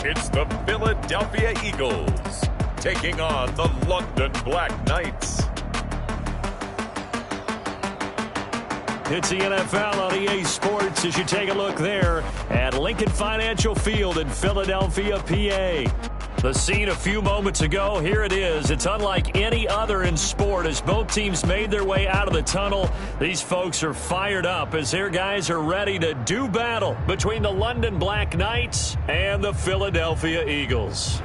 It's the Philadelphia Eagles taking on the London Black Knights. It's the NFL on EA Sports as you take a look there at Lincoln Financial Field in Philadelphia, PA. The scene a few moments ago, here it is. It's unlike any other in sport as both teams made their way out of the tunnel. These folks are fired up as their guys are ready to do battle between the London Black Knights and the Philadelphia Eagles.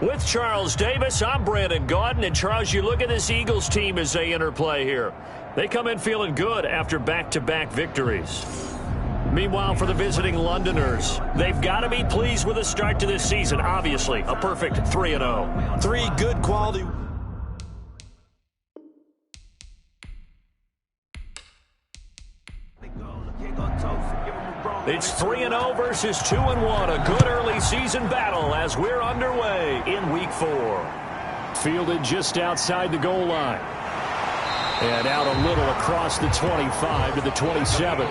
With Charles Davis, I'm Brandon Gaudin. And Charles, you look at this Eagles team as they interplay here. They come in feeling good after back-to-back victories. Meanwhile, for the visiting Londoners, they've got to be pleased with the start to this season. Obviously, a perfect 3-0. Three good quality. It's 3-0 versus 2-1. A good early season battle as we're underway in Week 4. Fielded just outside the goal line. And out a little across the 25 to the 27.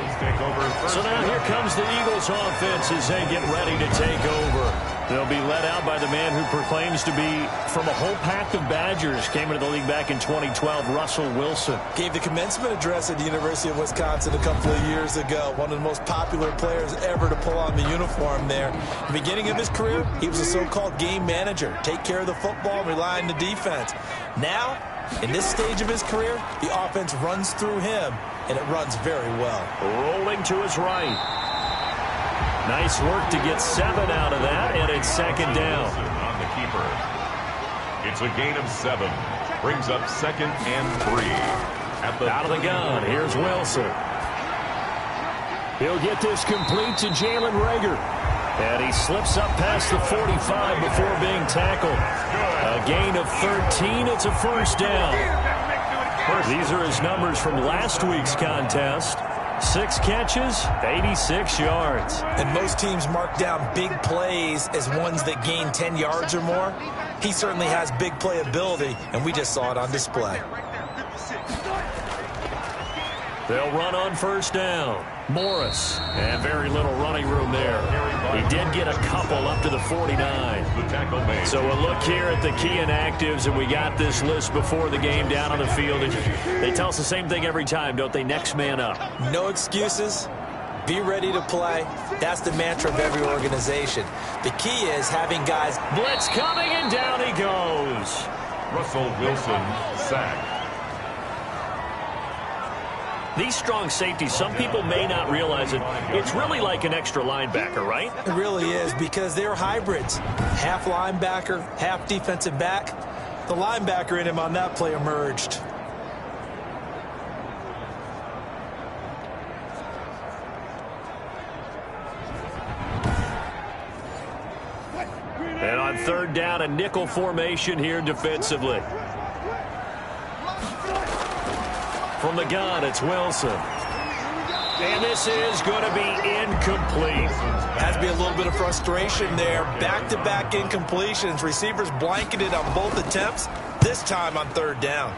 So now here comes the Eagles offense as they get ready to take over. They'll be led out by the man who proclaims to be from a whole pack of Badgers. Came into the league back in 2012, Russell Wilson. Gave the commencement address at the University of Wisconsin a couple of years ago. One of the most popular players ever to pull on the uniform there. At the beginning of his career, he was a so-called game manager. Take care of the football and rely on the defense. Now, in this stage of his career, the offense runs through him, and it runs very well. Rolling to his right. Nice work to get 7 out of that, and it's second down. On the keeper. It's a gain of 7. Brings up 2nd and 3. Out of the gun, here's Wilson. He'll get this complete to Jalen Reagor. And he slips up past the 45 before being tackled. A gain of 13, it's a first down. These are his numbers from last week's contest. 6 catches, 86 yards. And most teams mark down big plays as ones that gain 10 yards or more. He certainly has big playability, and we just saw it on display. They'll run on first down. Morris, and very little running room there. He did get a couple up to the 49. So a look here at the key inactives, and we got this list before the game down on the field. And they tell us the same thing every time, don't they? Next man up. No excuses. Be ready to play. That's the mantra of every organization. The key is having guys. Blitz coming, and down he goes. Russell Wilson, sack. These strong safeties, some people may not realize it. It's really like an extra linebacker, right? It really is, because they're hybrids. Half linebacker, half defensive back. The linebacker in him on that play emerged. And on third down, a nickel formation here defensively. From the gun, it's Wilson. And this is going to be incomplete. Has to be a little bit of frustration there. Back-to-back incompletions. Receivers blanketed on both attempts, this time on third down.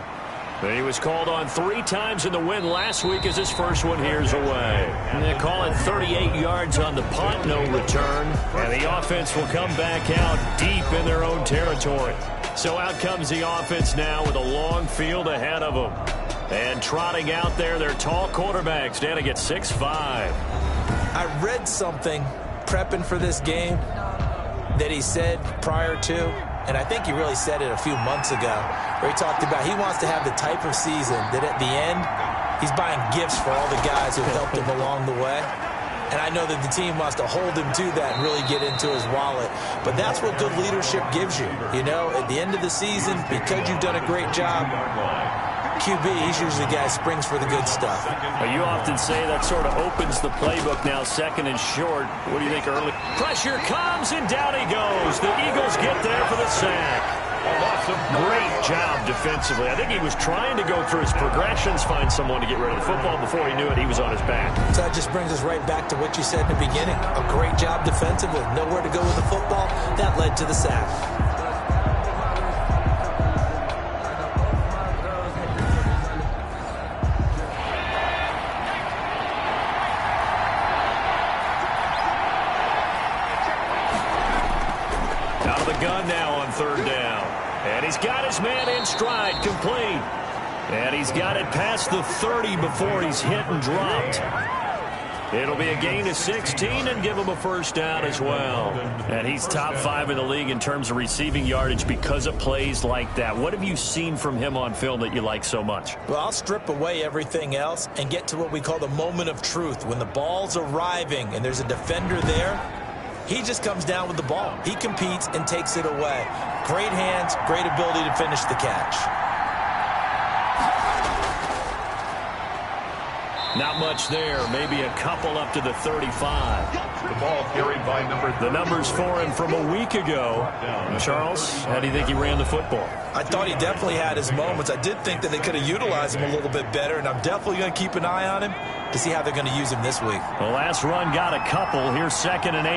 He was called on 3 times in the win last week as his first one here's away. And they call it 38 yards on the punt, no return. And the offense will come back out deep in their own territory. So out comes the offense now with a long field ahead of them. And trotting out there, their tall quarterbacks standing at 6'5". I read something prepping for this game that he said prior to, and I think he really said it a few months ago, where he talked about he wants to have the type of season that at the end, he's buying gifts for all the guys who helped him along the way. And I know that the team wants to hold him to that and really get into his wallet. But that's what good leadership gives you. You know, at the end of the season, because you've done a great job, QB, he's usually the guy who springs for the good stuff. You often say that sort of opens the playbook now, second and short. What do you think early? Pressure comes, and down he goes. The Eagles get there for the sack. Great job defensively. I think he was trying to go through his progressions, find someone to get rid of the football. Before he knew it, he was on his back. So that just brings us right back to what you said in the beginning. A great job defensively. Nowhere to go with the football. That led to the sack. on third down. And he's got his man in stride, complete. And he's got it past the 30 before he's hit and dropped. It'll be a gain of 16 and give him a first down as well. And he's top 5 in the league in terms of receiving yardage because of plays like that. What have you seen from him on film that you like so much? Well, I'll strip away everything else and get to what we call the moment of truth. When the ball's arriving and there's a defender there, he just comes down with the ball. He competes and takes it away. Great hands, great ability to finish the catch. Not much there. Maybe a couple up to the 35. The ball carried by the numbers for him from a week ago. Charles, how do you think he ran the football? I thought he definitely had his moments. I did think that they could have utilized him a little bit better, and I'm definitely going to keep an eye on him to see how they're going to use him this week. The last run got a couple. Here's 2nd and 8.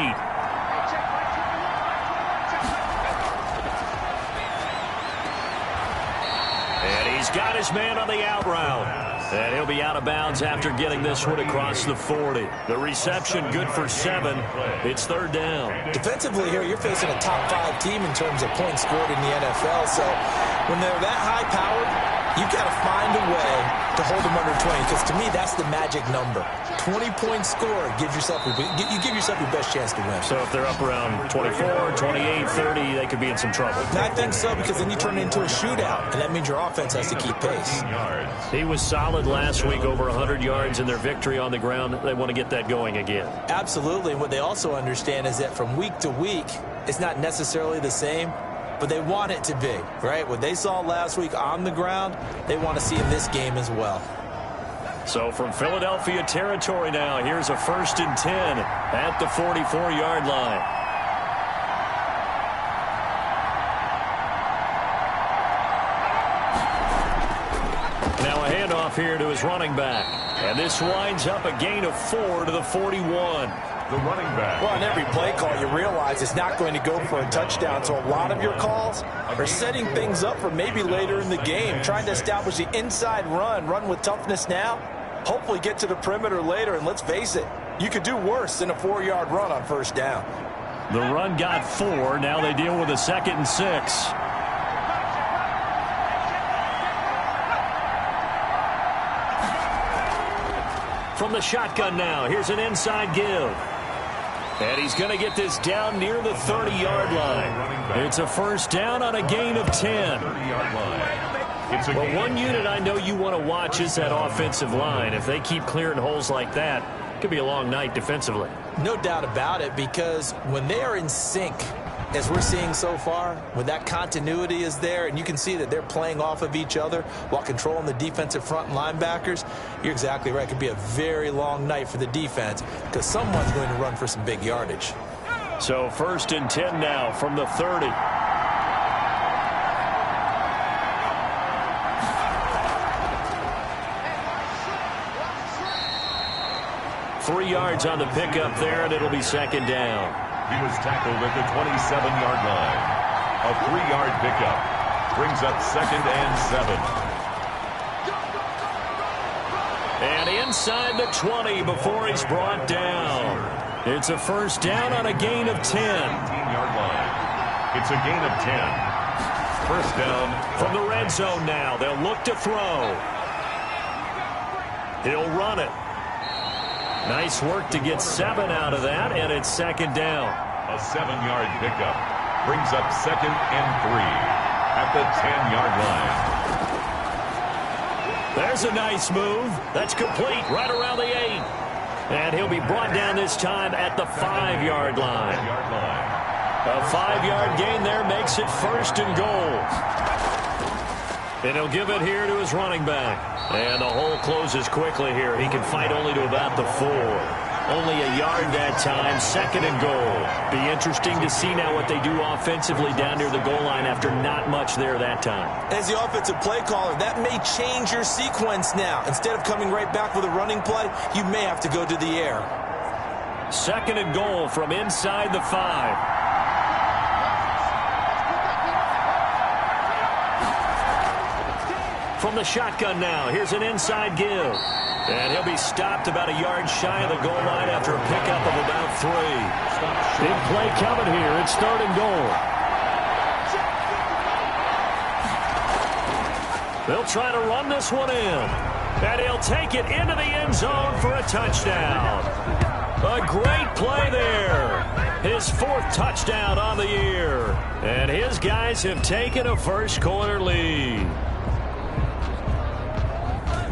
And he's got his man on the out route. And he'll be out of bounds after getting this one across the 40. The reception good for 7. It's third down. Defensively here, you're facing a top 5 team in terms of points scored in the NFL. So when they're that high-powered, you've got to find a way to hold them under 20. Because to me, that's the magic number. 20-point score gives yourself you give yourself your best chance to win. So if they're up around 24, 28, 30, they could be in some trouble. I think so, because then you turn it into a shootout, and that means your offense has to keep pace. He was solid last week, over 100 yards in their victory on the ground. They want to get that going again. Absolutely. And what they also understand is that from week to week, it's not necessarily the same, but they want it to be, right? What they saw last week on the ground, they want to see in this game as well. So from Philadelphia territory now, here's a 1st and 10 at the 44-yard line. Now a handoff here to his running back. And this winds up a gain of 4 to the 41. The running back. Well, on every play call, you realize it's not going to go for a touchdown. So a lot of your calls are setting things up for maybe later in the game, trying to establish the inside run with toughness now, hopefully get to the perimeter later. And let's face it, you could do worse than a 4-yard run on first down. The run got 4. Now they deal with a 2nd and 6. From the shotgun now, here's an inside give. And he's going to get this down near the 30-yard line. It's a first down on a gain of 10. Well, one unit I know you want to watch is that offensive line. If they keep clearing holes like that, it could be a long night defensively. No doubt about it, because when they are in sync, as we're seeing so far, when that continuity is there, and you can see that they're playing off of each other while controlling the defensive front and linebackers, you're exactly right. It could be a very long night for the defense because someone's going to run for some big yardage. So 1st and 10 now from the 30. Three yards on the pickup there, and it'll be 2nd down. He was tackled at the 27-yard line. A 3-yard pickup brings up 2nd and 7. And inside the 20 before he's brought down. It's a first down on a gain of 10. 18-yard line. It's a gain of 10. First down. From the red zone now, they'll look to throw. He'll run it. Nice work to get 7 out of that, and it's 2nd down. A 7-yard pickup brings up 2nd and 3 at the 10-yard line. There's a nice move. That's complete right around the 8. And he'll be brought down this time at the 5-yard line. A 5-yard gain there makes it 1st and goal. And he'll give it here to his running back. And the hole closes quickly here. He can fight only to about the 4. Only a yard that time, 2nd and goal. Be interesting to see now what they do offensively down near the goal line after not much there that time. As the offensive play caller, that may change your sequence now. Instead of coming right back with a running play, you may have to go to the air. 2nd and goal from inside the 5. From the shotgun now, here's an inside give. And he'll be stopped about a yard shy of the goal line after a pickup of about 3. Big play coming here. It's 3rd and goal. They'll try to run this one in. And he'll take it into the end zone for a touchdown. A great play there. His 4th touchdown on the year. And his guys have taken a first-quarter lead.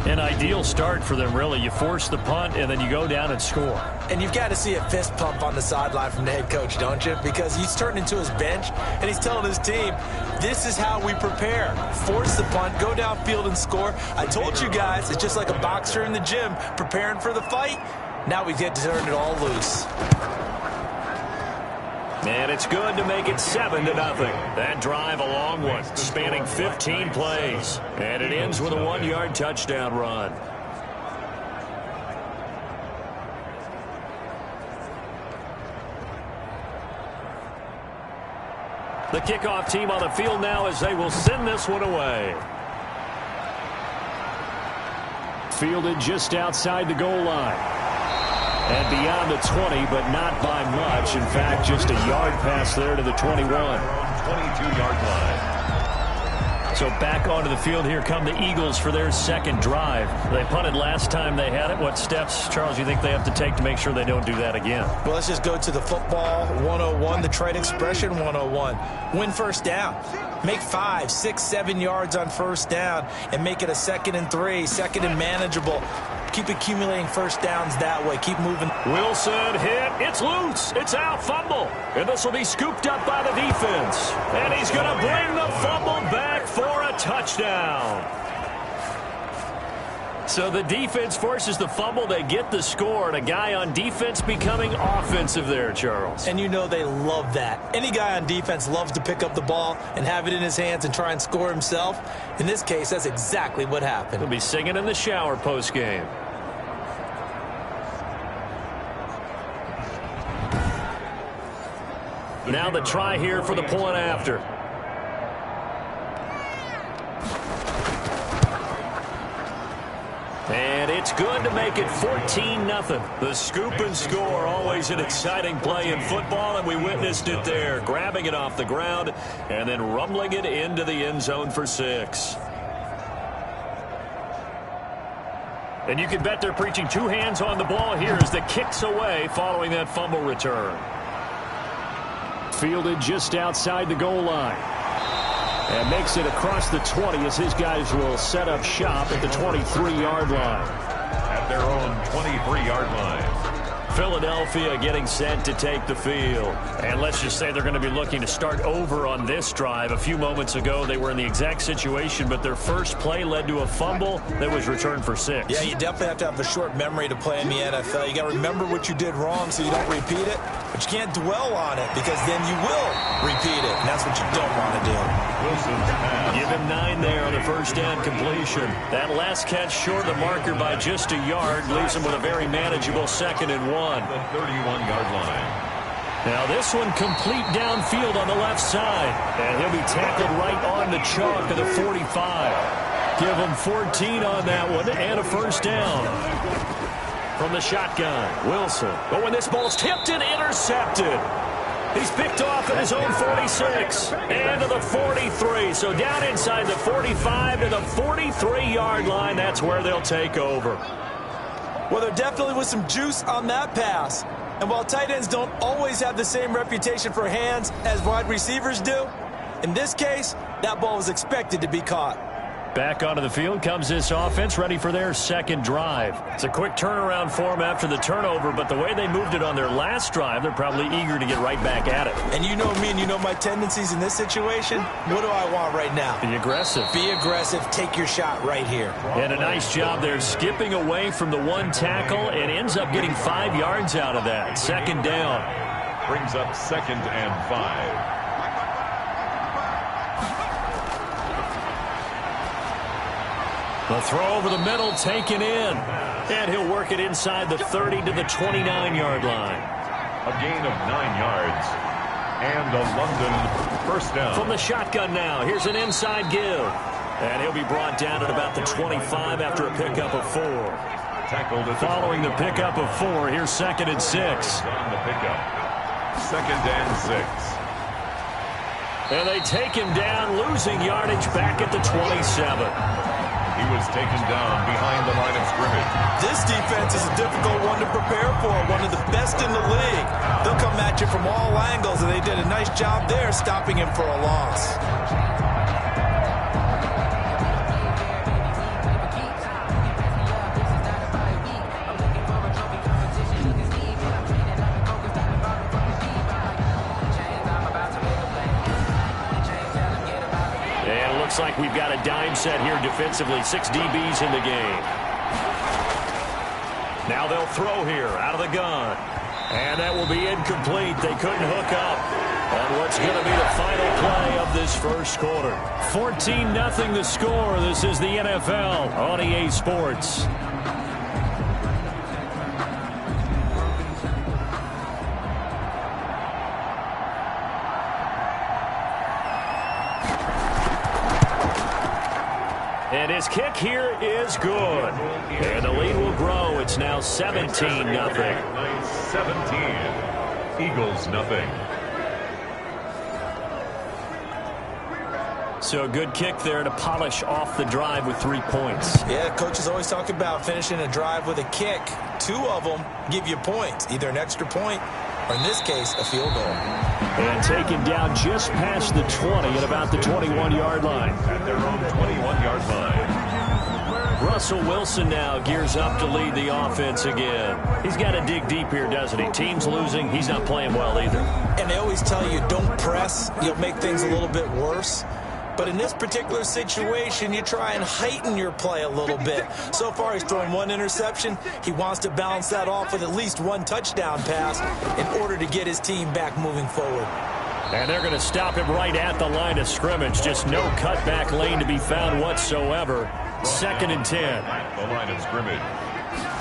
An ideal start for them, really. You force the punt, and then you go down and score. And you've got to see a fist pump on the sideline from the head coach, don't you? Because he's turned into his bench, and he's telling his team, this is how we prepare. Force the punt, go downfield and score. I told you guys, it's just like a boxer in the gym preparing for the fight. Now we get to turn it all loose. And it's good to make it 7-0. That drive a long one, spanning 15 plays. And it ends with a 1-yard touchdown run. The kickoff team on the field now as they will send this one away. Fielded just outside the goal line. And beyond the 20, but not by much. In fact, just a yard pass there to the 21. 22-yard line. So back onto the field here come the Eagles for their second drive. They punted last time they had it. What steps, Charles, you think they have to take to make sure they don't do that again? Well, let's just go to the football 101, the trade expression 101. Win first down. Make 5, 6, 7 yards on first down and make it a 2nd and 3, 2nd and manageable. Keep accumulating first downs that way. Keep moving. Wilson hit. It's loose. It's out. Fumble. And this will be scooped up by the defense. And he's going to bring the fumble back for a touchdown. So the defense forces the fumble. They get the score. And a guy on defense becoming offensive there, Charles. And you know they love that. Any guy on defense loves to pick up the ball and have it in his hands and try and score himself. In this case, that's exactly what happened. He'll be singing in the shower post-game. Now the try here for the point after. And it's good to make it 14-0. The scoop and score, always an exciting play in football, and we witnessed it there. Grabbing it off the ground and then rumbling it into the end zone for 6. And you can bet they're preaching 2 hands on the ball here as the kick's away following that fumble return. Fielded just outside the goal line. And makes it across the 20 as his guys will set up shop at the 23-yard line. At their own 23-yard line. Philadelphia getting set to take the field. And let's just say they're going to be looking to start over on this drive. A few moments ago, they were in the exact situation, but their first play led to a fumble that was returned for 6. Yeah, you definitely have to have a short memory to play in the NFL. You got to remember what you did wrong so you don't repeat it. But you can't dwell on it because then you will repeat it. And that's what you don't want to do. Give him 9 there on the first down completion. That last catch short of the marker by just a yard leaves him with a very manageable 2nd and 1. The 31-yard line. Now this one complete downfield on the left side. And he'll be tackled right on the chalk of the 45. Give him 14 on that one and a first down. From the shotgun, Wilson. Oh, and this ball's tipped and intercepted. He's picked off at his own 46 and to the 43. So down inside the 45 to the 43-yard line. That's where they'll take over. Well, there definitely was some juice on that pass. And while tight ends don't always have the same reputation for hands as wide receivers do, in this case, that ball was expected to be caught. Back onto the field comes this offense, ready for their second drive. It's a quick turnaround for them after the turnover, but the way they moved it on their last drive, they're probably eager to get right back at it. And you know me and you know my tendencies in this situation. What do I want right now? Be aggressive. Be aggressive. Take your shot right here. And a nice job there skipping away from the one tackle and ends up getting 5 yards out of that. 2nd down. Brings up 2nd and 5. The throw over the middle taken in. And he'll work it inside the 30 to the 29-yard line. A gain of 9 yards. And a London first down. From the shotgun now, here's an inside give. And he'll be brought down at about the 25 after a pickup of 4. Tackled at Following the pickup of 4, here's 2nd and 6. On the pickup. 2nd and 6. And they take him down, losing yardage back at the 27. He was taken down behind the line of scrimmage. This defense is a difficult one to prepare for, one of the best in the league. They'll come at you from all angles, and they did a nice job there stopping him for a loss. Looks like we've got a dime set here defensively. 6 DBs in the game. Now they'll throw here out of the gun. And that will be incomplete. They couldn't hook up on what's going to be the final play of this first quarter. 14-0 the score. This is the NFL on EA Sports. And his kick here is good. And the lead will grow. It's now 17-0. 17. Eagles nothing. So a good kick there to polish off the drive with 3 points. Yeah, coaches always talk about finishing a drive with a kick. 2 of them give you points, either an extra point or, in this case, a field goal. And taken down just past the 20 at about the 21-yard line. At their own 21-yard line. Russell Wilson now gears up to lead the offense again. He's got to dig deep here, doesn't he? Team's losing. He's not playing well either. And they always tell you, don't press. You'll make things a little bit worse. But in this particular situation, you try and heighten your play a little bit. So far, he's thrown 1 interception. He wants to balance that off with at least 1 touchdown pass in order to get his team back moving forward. And they're going to stop him right at the line of scrimmage. Just no cutback lane to be found whatsoever. 2nd and 10. The line of scrimmage.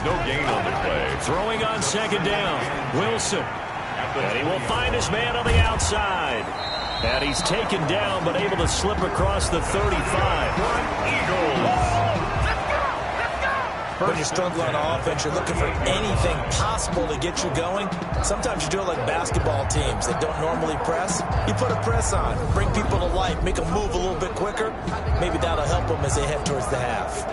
No gain on the play. Throwing on 2nd down. Wilson. And he will find his man on the outside. And he's taken down, but able to slip across the 35. Eagles. When you're struggling on offense, you're looking for anything possible to get you going. Sometimes you do it like basketball teams that don't normally press. You put a press on, bring people to life, make them move a little bit quicker. Maybe that'll help them as they head towards the half.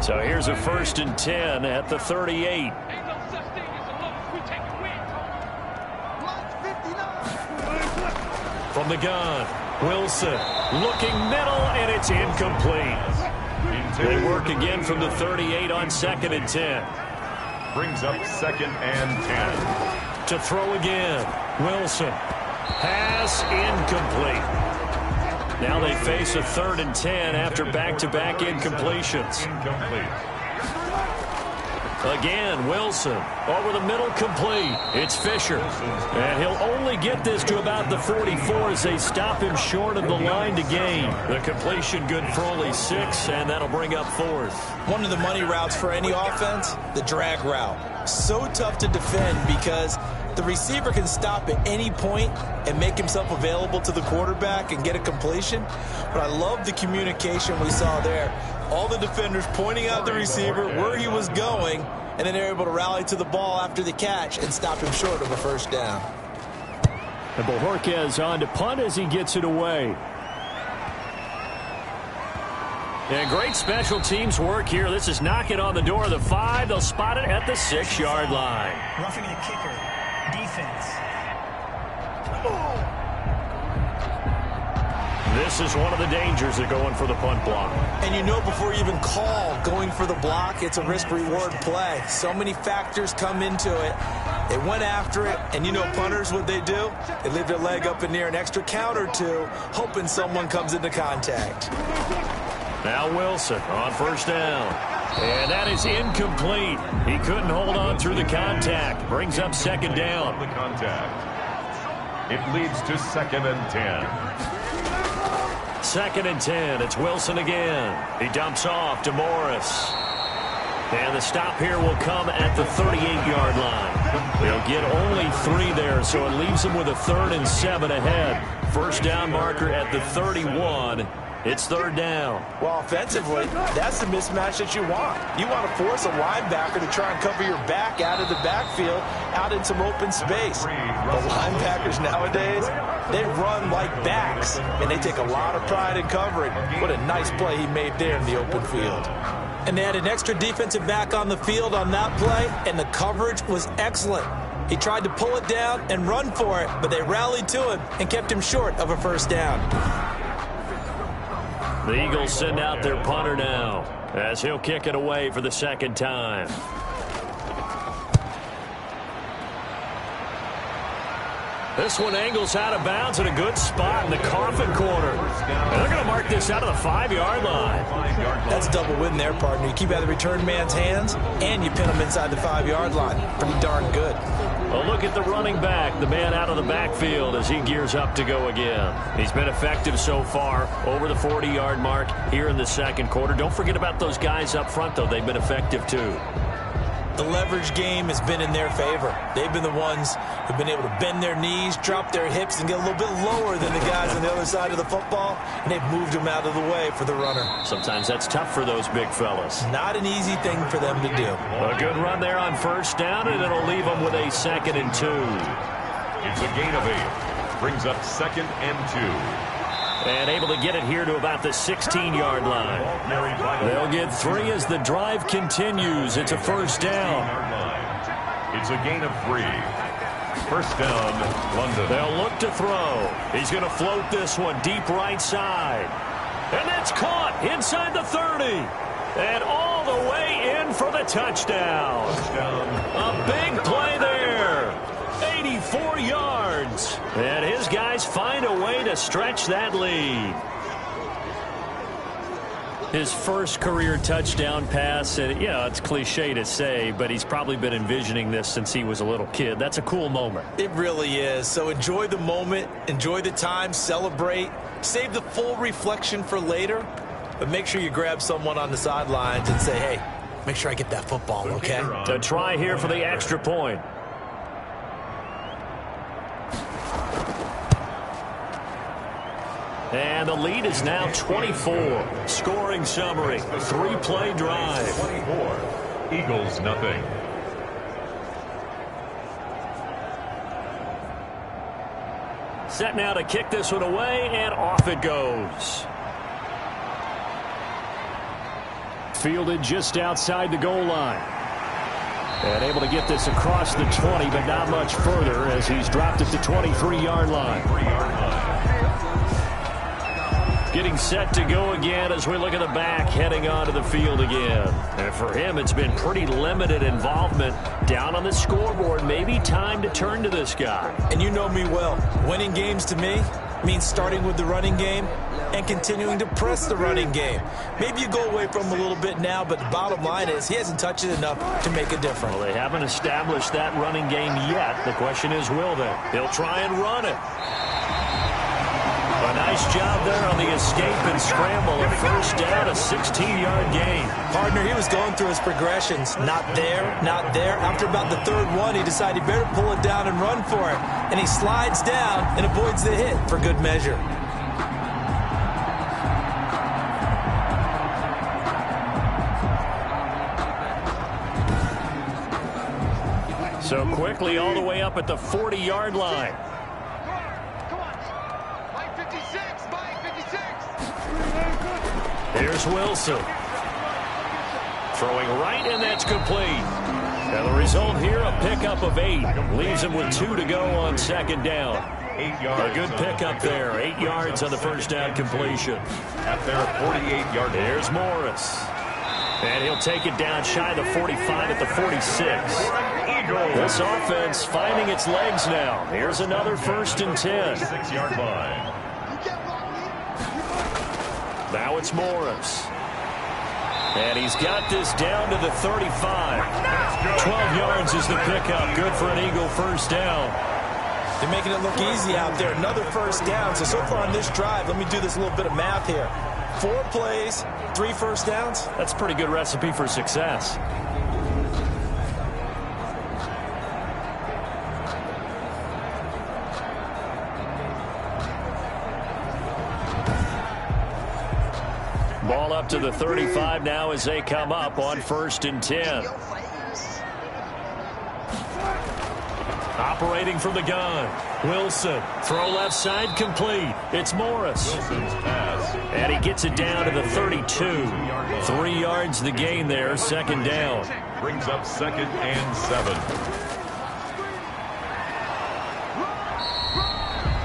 So here's a 1st and 10 at the 38. From the gun, Wilson looking middle, and it's incomplete. They work again from the 38 on 2nd and 10. Brings up 2nd and 10. To throw again, Wilson. Pass incomplete. Now they face a 3rd and 10 after back-to-back incompletions. Incomplete. Again, Wilson over the middle, complete. It's Fisher. And he'll only get this to about the 44 as they stop him short of the line to gain. The completion good for only 6, and that'll bring up 4th. One of the money routes for any offense, the drag route. So tough to defend because the receiver can stop at any point and make himself available to the quarterback and get a completion. But I love the communication we saw there. All the defenders pointing out the receiver where he was going, and then they're able to rally to the ball after the catch and stop him short of a 1st down. And Bojorquez on to punt as he gets it away. And great special teams work here. This is knocking on the door of the 5. They'll spot it at the 6-yard line. Roughing the kicker. Defense. This is one of the dangers of going for the punt block. And you know before you even call going for the block, it's a risk-reward play. So many factors come into it. They went after it, and you know punters, what they do? They leave their leg up in the air an extra count or 2, hoping someone comes into contact. Now Wilson on 1st down. And that is incomplete. He couldn't hold on through the contact. Brings up 2nd down. The contact. It leads to 2nd and 10. 2nd and 10. It's Wilson again. He dumps off to Morris. And the stop here will come at the 38-yard line. They'll get only 3 there, so it leaves them with a 3rd and 7 ahead. 1st down marker at the 31. It's third down. Well, offensively, that's the mismatch that you want. You want to force a linebacker to try and cover your back out of the backfield, out in some open space. The linebackers nowadays, they run like backs, and they take a lot of pride in covering. What a nice play he made there in the open field. And they had an extra defensive back on the field on that play, and the coverage was excellent. He tried to pull it down and run for it, but they rallied to him and kept him short of a first down. The Eagles send out their punter now as he'll kick it away for the second time. This one angles out of bounds in a good spot in the coffin corner. And they're going to mark this out of the 5-yard line. That's a double win there, partner. You keep out of the return man's hands, and you pin him inside the 5-yard line. Pretty darn good. A look at the running back, the man out of the backfield as he gears up to go again. He's been effective so far, over the 40-yard mark here in the second quarter. Don't forget about those guys up front, though. They've been effective, too. The leverage game has been in their favor. They've been the ones who've been able to bend their knees, drop their hips, and get a little bit lower than the guys on the other side of the football, and they've moved them out of the way for the runner. Sometimes that's tough for those big fellas. Not an easy thing for them to do. A good run there on first down, and it'll leave them with a 2nd and 2. It's a gain of 8. Brings up 2nd and 2. And able to get it here to about the 16-yard line. They'll get 3 as the drive continues. It's a first down. It's a gain of 3. First down, London. They'll look to throw. He's going to float this one deep right side. And that's caught inside the 30. And all the way in for the touchdown. A big play there. 84 yards. And his guys find a way to stretch that lead. His first career touchdown pass, and yeah, it's cliche to say, but he's probably been envisioning this since he was a little kid. That's a cool moment. It really is. So enjoy the moment, enjoy the time, celebrate, save the full reflection for later, but make sure you grab someone on the sidelines and say, hey, make sure I get that football, okay? To try here for the extra point. And the lead is now 24. Scoring summary, 3-play drive. 24. Eagles, nothing. Set now to kick this one away, and off it goes. Fielded just outside the goal line. And able to get this across the 20, but not much further as he's dropped at the 23-yard line. Getting set to go again as we look at the back heading onto the field again. And for him, it's been pretty limited involvement down on the scoreboard. Maybe time to turn to this guy. And you know me well. Winning games to me means starting with the running game and continuing to press the running game. Maybe you go away from him a little bit now, but the bottom line is he hasn't touched it enough to make a difference. Well, they haven't established that running game yet. The question is, will they? He'll try and run it. A nice job there on the escape and scramble. A first down, a 16-yard gain. Partner, he was going through his progressions. Not there, not there. After about the third one, he decided he better pull it down and run for it. And he slides down and avoids the hit for good measure. So quickly all the way up at the 40-yard line. Here's Wilson. Throwing right, and that's complete. And the result here, a pickup of 8. Leaves him with 2 to go on second down. 8 yards. A good pickup there. 8 yards on the first down completion. At their 48-yard line. Here's Morris. And he'll take it down shy of the 45 at the 46. This offense finding its legs now. Here's another 1st and 10. 6-yard line. Now it's Morris. And he's got this down to the 35. 12 yards is the pickup. Good for an Eagle first down. They're making it look easy out there. Another first down. So far on this drive, let me do this little bit of math here. 4 plays, 3 first downs. That's a pretty good recipe for success. ball up to the 35 now as they come up on 1st and 10. Operating from the gun. Wilson. Throw left side complete. It's Morris. Wilson's pass. And he gets it down to the 32. 3 yards the gain there. 2nd down. Brings up 2nd and 7.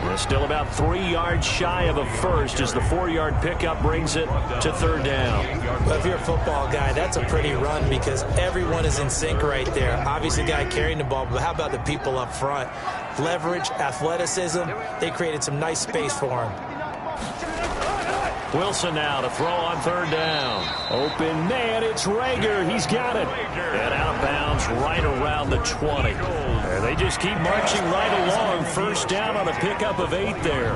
We're still about 3 yards shy of a first as the 4-yard pickup brings it to 3rd down. Well, if you're a football guy, that's a pretty run because everyone is in sync right there. Obviously, the guy carrying the ball, but how about the people up front? Leverage, athleticism, they created some nice space for him. Wilson now to throw on 3rd down. Open man, it's Rager. He's got it. And out of bounds right around the 20. And they just keep marching right along. 1st down on a pickup of 8 there.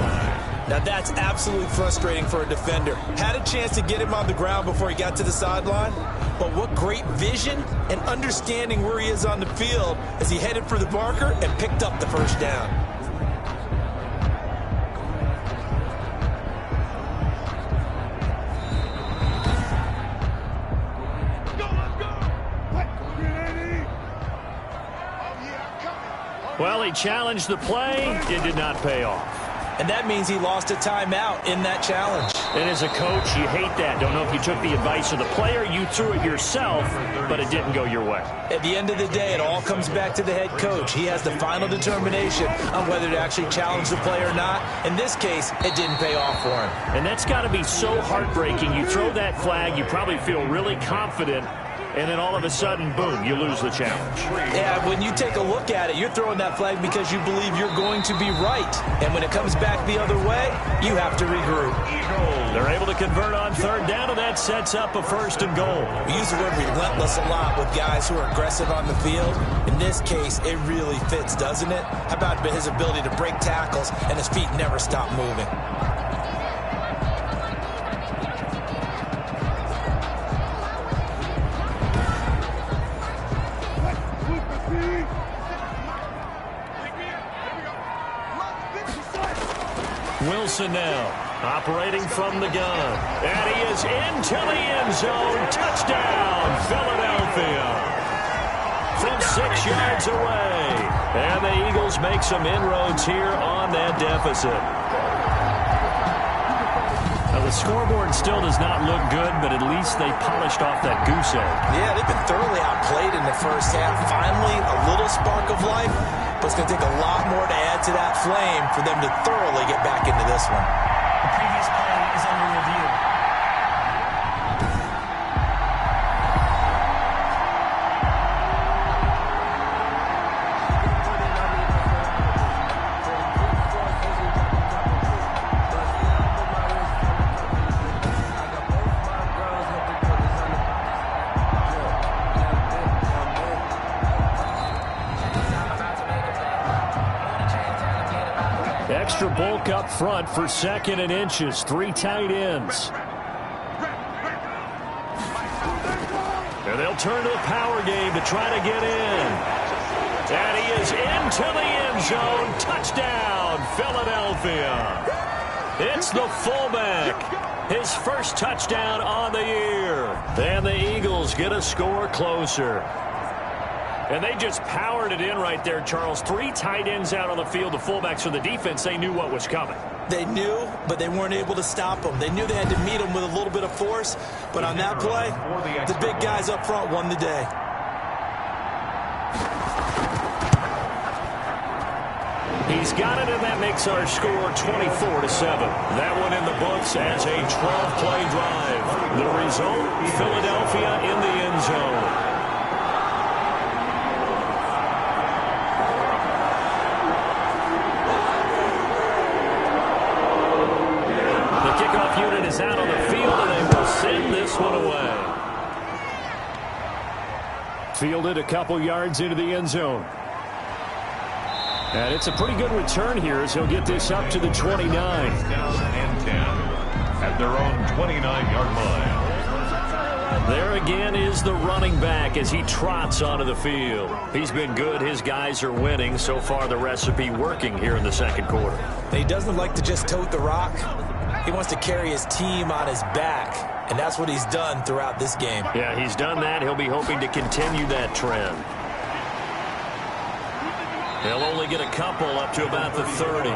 Now that's absolutely frustrating for a defender. Had a chance to get him on the ground before he got to the sideline, but what great vision and understanding where he is on the field as he headed for the marker and picked up the 1st down. Well, he challenged the play. It did not pay off. And that means he lost a timeout in that challenge. And as a coach, you hate that. Don't know if you took the advice of the player, you threw it yourself, but it didn't go your way. At the end of the day, it all comes back to the head coach. He has the final determination on whether to actually challenge the play or not. In this case, it didn't pay off for him. And that's got to be so heartbreaking. You throw that flag, you probably feel really confident, and then all of a sudden, boom, you lose the challenge. Yeah, when you take a look at it, you're throwing that flag because you believe you're going to be right. And when it comes back the other way, you have to regroup. They're able to convert on 3rd down, and that sets up a 1st and goal. We use the word relentless a lot with guys who are aggressive on the field. In this case, it really fits, doesn't it? How about his ability to break tackles and his feet never stop moving? Wilson now, operating from the gun. And he is into the end zone. Touchdown, Philadelphia. From 6 yards away. And the Eagles make some inroads here on that deficit. Now, the scoreboard still does not look good, but at least they polished off that goose egg. Yeah, they've been thoroughly outplayed in the 1st half. Finally, a little spark of life. But it's going to take a lot more to add to that flame for them to thoroughly get back into this one. The previous play is under review. Extra bulk up front for 2nd and inches. 3 tight ends. And they'll turn to the power game to try to get in. And he is into the end zone. Touchdown, Philadelphia. It's the fullback. His 1st touchdown on the year. And the Eagles get a score closer. And they just powered it in right there, Charles. 3 tight ends out on the field. The fullbacks for the defense, they knew what was coming. They knew, but they weren't able to stop them. They knew they had to meet them with a little bit of force. But on that play, the big guys up front won the day. He's got it, and that makes our score 24-7. That one in the books as a 12-play drive. The result, Philadelphia in the end zone. Unit is out on the field, and they will send this one away. Fielded a couple yards into the end zone. And it's a pretty good return here as he'll get this up to the 29. And 10 at their own 29-yard line. There again is the running back as he trots onto the field. He's been good. His guys are winning. So far, the recipe working here in the 2nd quarter. He doesn't like to just tote the rock. He wants to carry his team on his back. And that's what he's done throughout this game. Yeah, he's done that. He'll be hoping to continue that trend. They'll only get a couple up to about the 30.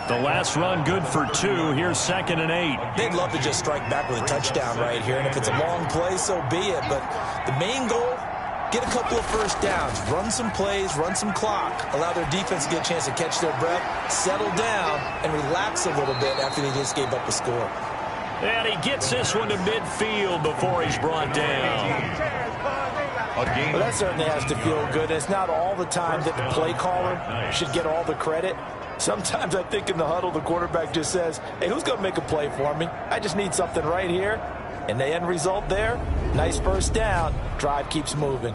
The last run good for 2. Here's 2nd and 8. They'd love to just strike back with a touchdown right here. And if it's a long play, so be it. But the main goal, get a couple of first downs. Run some plays, run some clock. Allow their defense to get a chance to catch their breath, settle down, and relax a little bit after they just gave up a score. And he gets this one to midfield before he's brought down. Well, that certainly has to feel good. It's not all the time that the play caller should get all the credit. Sometimes I think in the huddle, the quarterback just says, hey, who's going to make a play for me? I just need something right here. And the end result there, nice first down. Drive keeps moving.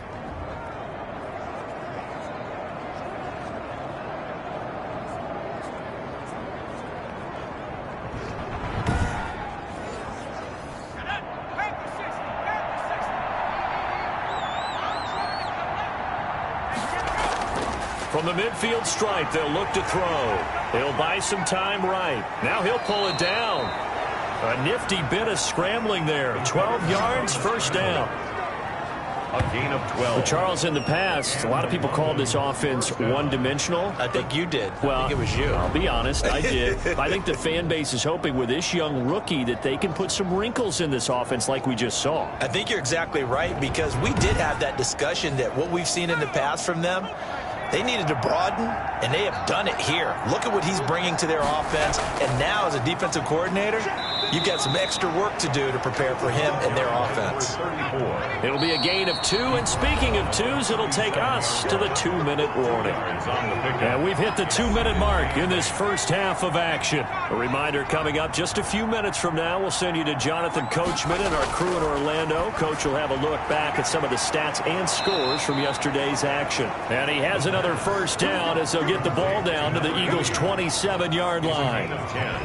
From the midfield stripe, they'll look to throw. He'll buy some time right. Now he'll pull it down. A nifty bit of scrambling there. 12 yards, first down. A gain of 12. But Charles, in the past, a lot of people called this offense one-dimensional. I think you did. Well, I think it was you. I'll be honest, I did. I think the fan base is hoping with this young rookie that they can put some wrinkles in this offense like we just saw. I think you're exactly right, because we did have that discussion that what we've seen in the past from them, they needed to broaden, and they have done it here. Look at what he's bringing to their offense. And now, as a defensive coordinator, you've got some extra work to do to prepare for him and their offense. It'll be a gain of 2. And speaking of 2s, it'll take us to the 2-minute warning. And we've hit the 2-minute mark in this first half of action. A reminder coming up just a few minutes from now, we'll send you to Jonathan Coachman and our crew in Orlando. Coach will have a look back at some of the stats and scores from yesterday's action. And he has another first down as they'll get the ball down to the Eagles' 27-yard line.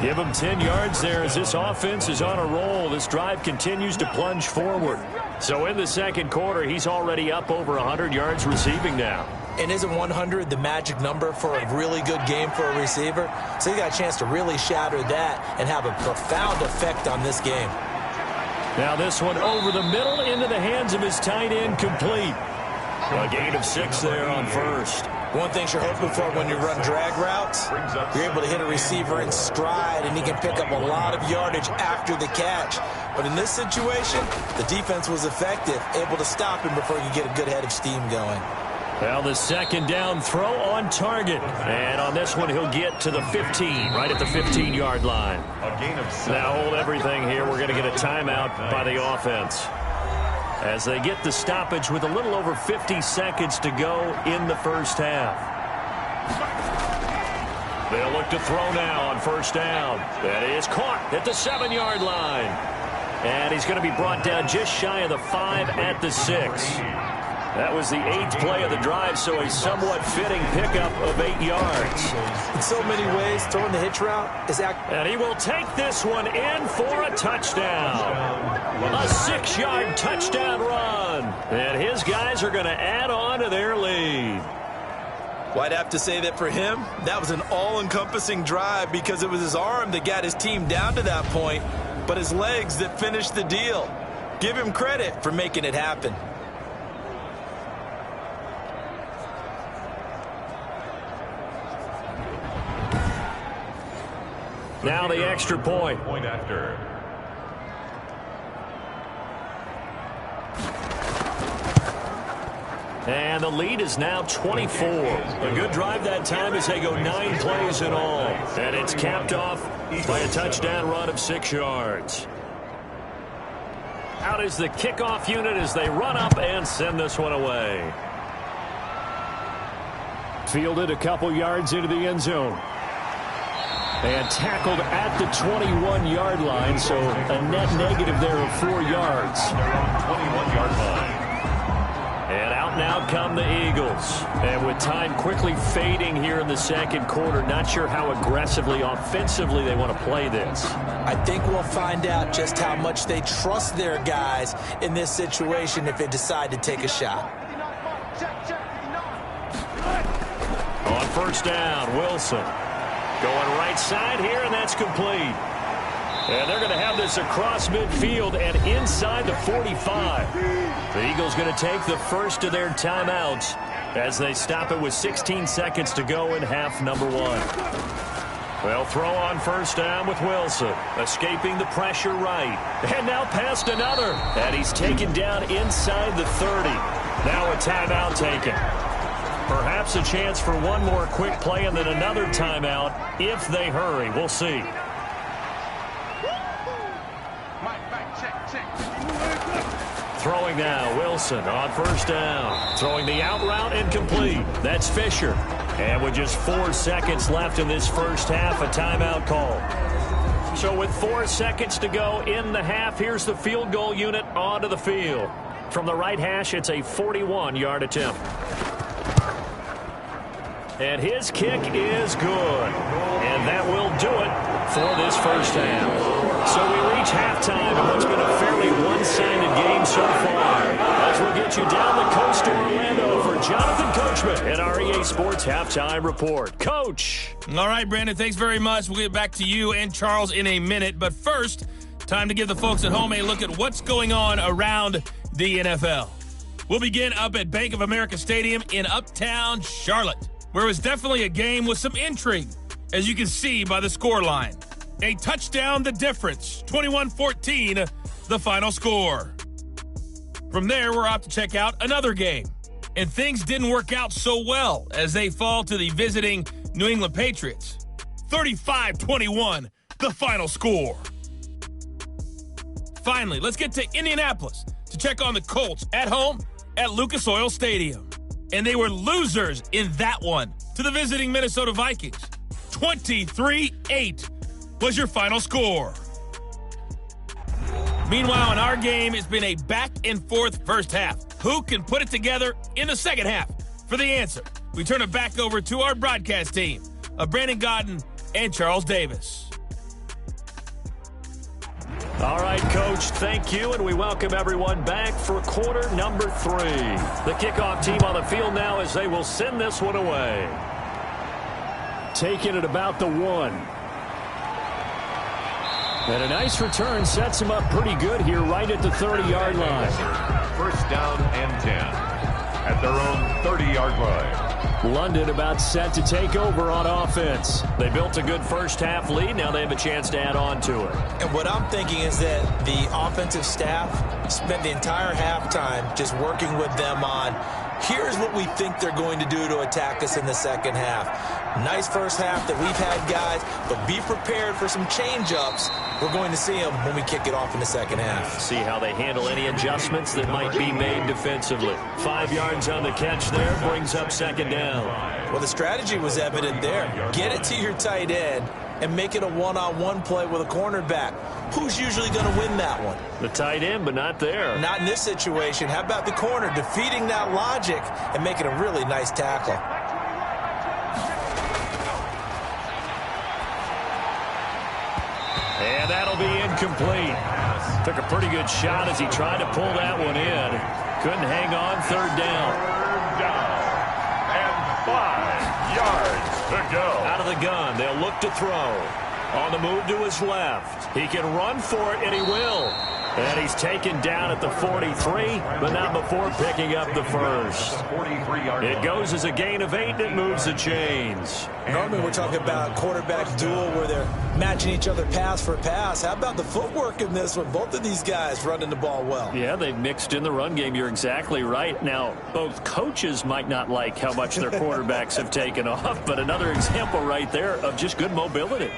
Give them 10 yards there as this offense is on a roll. This drive continues to plunge forward. So in the second quarter, he's already up over 100 yards receiving now. And isn't 100 the magic number for a really good game for a receiver? So he got a chance to really shatter that and have a profound effect on this game. Now this one over the middle into the hands of his tight end, complete. A gain of 6 there on first. One thing you're hoping for when you run drag routes, you're able to hit a receiver in stride, and he can pick up a lot of yardage after the catch. But in this situation, the defense was effective, able to stop him before he could get a good head of steam going. Well, the second down throw on target. And on this one, he'll get to the 15, right at the 15-yard line. A gain of 7. Now hold everything here. We're going to get a timeout by the offense, as they get the stoppage with a little over 50 seconds to go in the first half. They'll look to throw now on first down. That is caught at the 7-yard line. And he's going to be brought down just shy of the 5 at the 6. That was the 8th play of the drive, so a somewhat fitting pickup of 8 yards. In so many ways, throwing the hitch route is And he will take this one in for a touchdown. A 6-yard touchdown run. And his guys are going to add on to their lead. Well, I'd have to say that for him, that was an all-encompassing drive, because it was his arm that got his team down to that point, but his legs that finished the deal. Give him credit for making it happen. Now the extra point. Point after. And the lead is now 24. A good drive that time as they go 9 plays in all. And it's capped off by a touchdown run of 6 yards. Out is the kickoff unit as they run up and send this one away. Fielded a couple yards into the end zone. And tackled at the 21-yard line, so a net negative there of 4 yards. 21-yard line. And out now come the Eagles. And with time quickly fading here in the second quarter, not sure how aggressively, offensively they want to play this. I think we'll find out just how much they trust their guys in this situation if they decide to take a shot. On first down, Wilson. Going right side here, and that's complete. And they're going to have this across midfield and inside the 45. The Eagles going to take the first of their timeouts as they stop it with 16 seconds to go in half number 1. They'll throw on first down with Wilson, escaping the pressure right. And now past another. And he's taken down inside the 30. Now a timeout taken. Perhaps a chance for one more quick play and then another timeout if they hurry. We'll see. Throwing now, Wilson on first down. Throwing the out route and complete. That's Fisher. And with just 4 seconds left in this first half, a timeout call. So with 4 seconds to go in the half, here's the field goal unit onto the field. From the right hash, it's a 41-yard attempt. And his kick is good. And that will do it for this first half. So we reach halftime in what's been a fairly one-sided game so far. As we'll get you down the coast to Orlando for Jonathan Coachman and our EA Sports Halftime Report. Coach. All right, Brandon, thanks very much. We'll get back to you and Charles in a minute. But first, time to give the folks at home a look at what's going on around the NFL. We'll begin up at Bank of America Stadium in Uptown Charlotte, where it was definitely a game with some intrigue, as you can see by the scoreline. A touchdown, the difference. 21-14, the final score. From there, we're off to check out another game. And things didn't work out so well as they fall to the visiting New England Patriots. 35-21, the final score. Finally, let's get to Indianapolis to check on the Colts at home at Lucas Oil Stadium. And they were losers in that one to the visiting Minnesota Vikings. 23-8 was your final score. Meanwhile, in our game, it's been a back-and-forth first half. Who can put it together in the second half? For the answer, we turn it back over to our broadcast team of Brandon Godden and Charles Davis. All right, Coach, thank you, and we welcome everyone back for quarter number 3. The kickoff team on the field now as they will send this one away. Taking it about the 1. And a nice return sets him up pretty good here right at the 30-yard line. First down and 10 at their own 30-yard line. London about set to take over on offense. They built a good first half lead. Now they have a chance to add on to it. And what I'm thinking is that the offensive staff spent the entire halftime just working with them on, here's what we think they're going to do to attack us in the second half. Nice first half that we've had, guys, but be prepared for some change-ups. We're going to see them when we kick it off in the second half. See how they handle any adjustments that might be made defensively. 5 yards on the catch there brings up second down. Well, the strategy was evident there. Get it to your tight end and make it a one-on-one play with a cornerback. Who's usually going to win that one? The tight end, but not there. Not in this situation. How about the corner defeating that logic and making a really nice tackle? And that'll be incomplete. Took a pretty good shot as he tried to pull that one in. Couldn't hang on. Third down. Third down. And 5 yards to go. Out of the gun. They'll look to throw. On the move to his left. He can run for it, and he will. And he's taken down at the 43, but not before picking up the first. It goes as a gain of 8, and it moves the chains. Normally we're talking about a quarterback duel where they're matching each other pass for pass. How about the footwork in this one? Both of these guys running the ball well. Yeah, they've mixed in the run game. You're exactly right. Now, both coaches might not like how much their quarterbacks have taken off, but another example right there of just good mobility.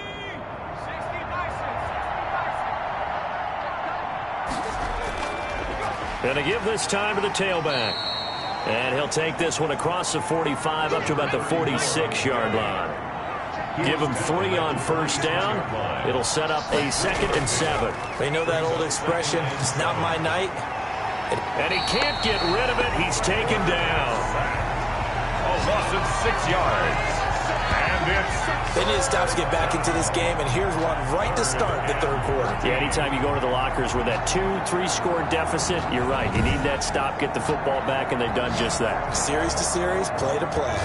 Going to give this time to the tailback. And he'll take this one across the 45 up to about the 46-yard line. Give him 3 on first down. It'll set up a 2nd and 7. They know that old expression, it's not my night. And he can't get rid of it. He's taken down. Oh, loss of 6 yards. And they need to stop to get back into this game, and here's one right to start the third quarter. Yeah, anytime you go to the lockers with that 2-3 score deficit, you're right. You need that stop, get the football back, and they've done just that. Series to series, play to play.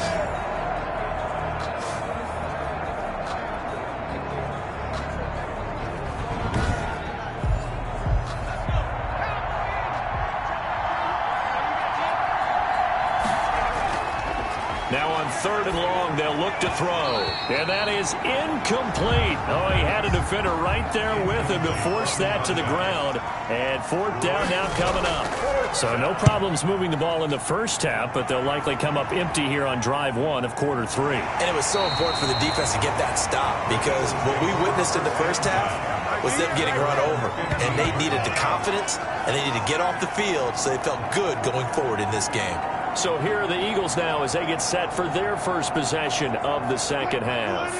Now on 3rd and long, they'll look to throw. And that is incomplete. Oh, he had a defender right there with him to force that to the ground. And 4th down now coming up. So no problems moving the ball in the first half, but they'll likely come up empty here on drive 1 of quarter 3. And it was so important for the defense to get that stop, because what we witnessed in the first half was them getting run over. And they needed the confidence, and they needed to get off the field so they felt good going forward in this game. So here are the Eagles now as they get set for their first possession of the second half.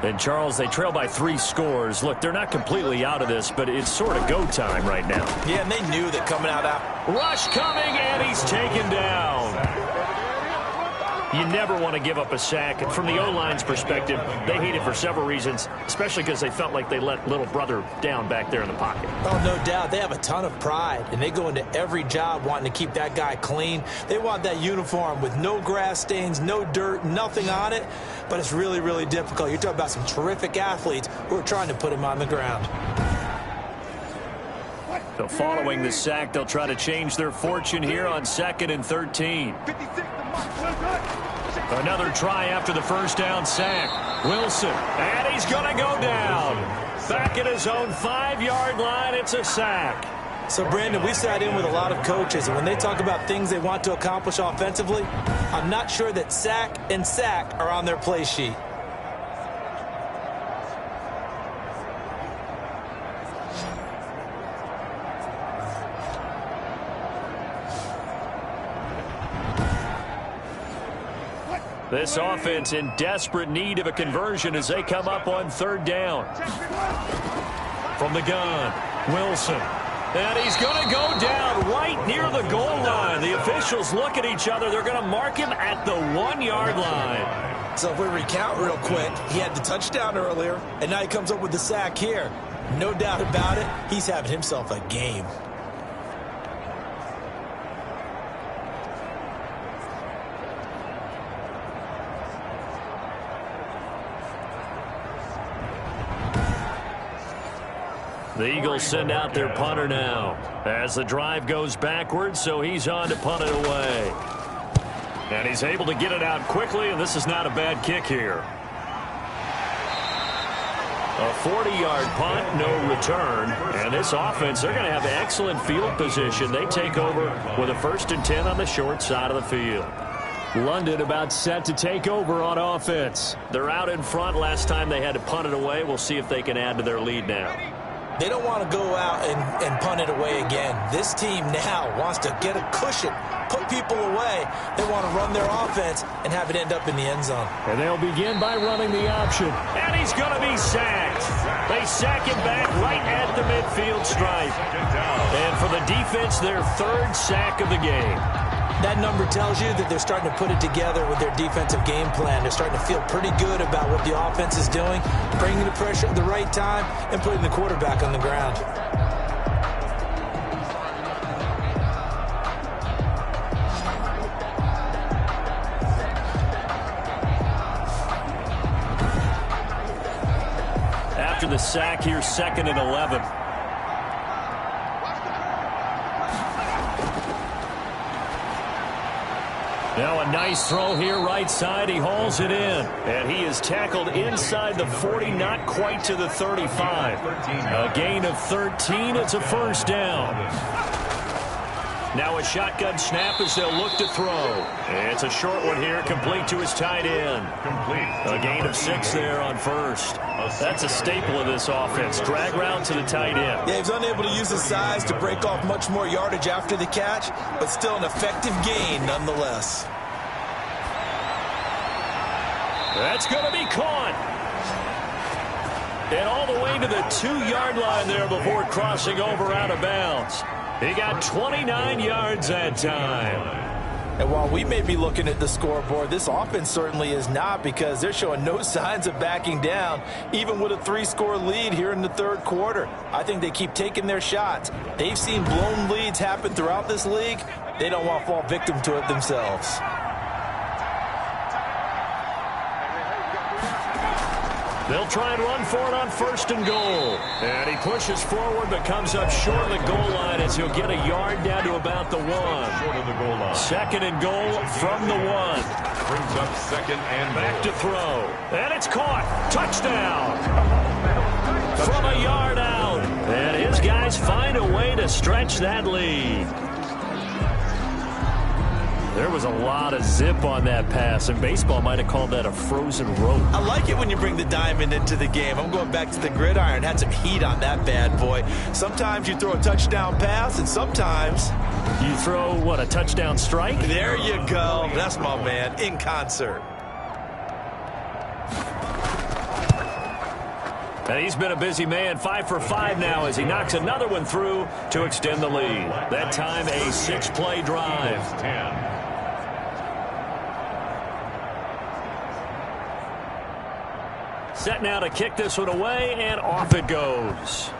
And, Charles, they trail by 3 scores. Look, they're not completely out of this, but it's sort of go time right now. Yeah, and they knew that coming out. Rush coming, and he's taken down. You never want to give up a sack. And from the O-line's perspective, they hate it for several reasons, especially because they felt like they let little brother down back there in the pocket. Oh, no doubt. They have a ton of pride, and they go into every job wanting to keep that guy clean. They want that uniform with no grass stains, no dirt, nothing on it. But it's really, really difficult. You're talking about some terrific athletes who are trying to put him on the ground. So following the sack, they'll try to change their fortune here on 2nd and 13. Another try after the first down sack. Wilson, and he's going to go down. Back at his own 5-yard line, it's a sack. So, Brandon, we sat in with a lot of coaches, and when they talk about things they want to accomplish offensively, I'm not sure that sack and sack are on their play sheet. This offense in desperate need of a conversion as they come up on 3rd down. From the gun, Wilson. And he's going to go down right near the goal line. The officials look at each other. They're going to mark him at the 1-yard line. So if we recount real quick, he had the touchdown earlier, and now he comes up with the sack here. No doubt about it, he's having himself a game. The Eagles send out their punter now as the drive goes backwards, so he's on to punt it away. And he's able to get it out quickly, and this is not a bad kick here. A 40-yard punt, no return. And this offense, they're going to have excellent field position. They take over with a 1st and 10 on the short side of the field. London about set to take over on offense. They're out in front. Last time they had to punt it away. We'll see if they can add to their lead now. They don't want to go out and punt it away again. This team now wants to get a cushion, put people away. They want to run their offense and have it end up in the end zone. And they'll begin by running the option. And he's going to be sacked. They sack him back right at the midfield stripe. And for the defense, their 3rd sack of the game. That number tells you that they're starting to put it together with their defensive game plan. They're starting to feel pretty good about what the offense is doing, bringing the pressure at the right time, and putting the quarterback on the ground. After the sack, here's 2nd and 11. Now a nice throw here right side. He hauls it in. And he is tackled inside the 40, not quite to the 35. A gain of 13. It's a 1st down. Now a shotgun snap as they'll look to throw. It's a short one here, complete to his tight end. A gain of 6 there on 1st. That's a staple of this offense. Drag route to the tight end. Yeah, he was unable to use his size to break off much more yardage after the catch, but still an effective gain nonetheless. That's going to be caught. And all the way to the 2-yard line there before crossing over out of bounds. He got 29 yards that time. And while we may be looking at the scoreboard, this offense certainly is not, because they're showing no signs of backing down, even with a 3-score lead here in the 3rd quarter. I think they keep taking their shots. They've seen blown leads happen throughout this league. They don't want to fall victim to it themselves. They'll try and run for it on 1st and goal. And he pushes forward but comes up short of the goal line as he'll get a yard down to about the 1. Short of the goal line. 2nd and goal from the 1. Brings up 2nd and Back to throw. And it's caught. Touchdown. From a yard out. And his guys find a way to stretch that lead. There was a lot of zip on that pass, and baseball might have called that a frozen rope. I like it when you bring the diamond into the game. I'm going back to the gridiron. Had some heat on that bad boy. Sometimes you throw a touchdown pass, and sometimes you throw, what, a touchdown strike? There you go. That's my man, in concert. And he's been a busy man, 5 for 5 now as he knocks another one through to extend the lead. That time a 6-play drive. 10. Set now to kick this one away, and off it goes.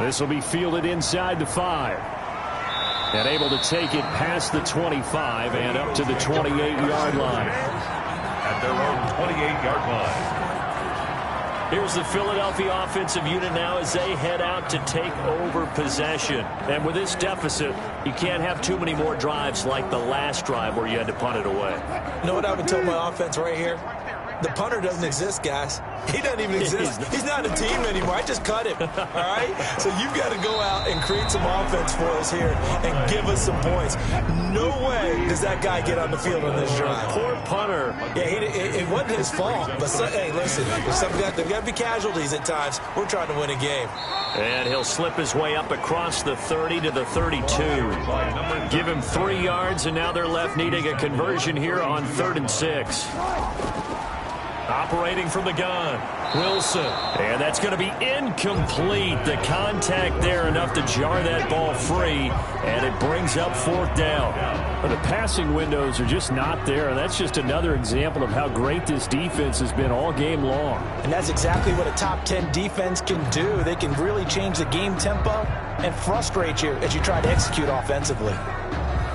This will be fielded inside the 5. And able to take it past the 25 and up to the 28-yard line. At their own 28-yard line. Here's the Philadelphia offensive unit now as they head out to take over possession. And with this deficit, you can't have too many more drives like the last drive where you had to punt it away. You know what I would tell my offense right here? The punter doesn't exist, guys. He doesn't even exist. He's not a team anymore. I just cut him, all right? So you've got to go out and create some offense for us here and give us some points. No way does that guy get on the field on this drive. Poor punter. Yeah, it wasn't his fault. But, hey, listen, there's got to be casualties at times. We're trying to win a game. And he'll slip his way up across the 30 to the 32. Give him 3 yards, and now they're left needing a conversion here on 3rd and 6. Operating from the gun, Wilson. And that's going to be incomplete. The contact there enough to jar that ball free, and it brings up 4th down. But the passing windows are just not there, and that's just another example of how great this defense has been all game long. And that's exactly what a top 10 defense can do. They can really change the game tempo and frustrate you as you try to execute offensively.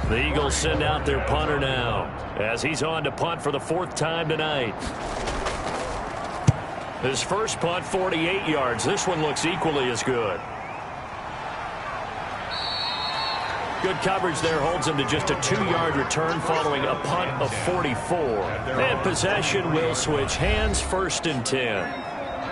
The Eagles send out their punter now as he's on to punt for the 4th time tonight. His first punt, 48 yards. This one looks equally as good. Good coverage there holds him to just a 2-yard return following a punt of 44. And possession will switch hands, 1st and 10.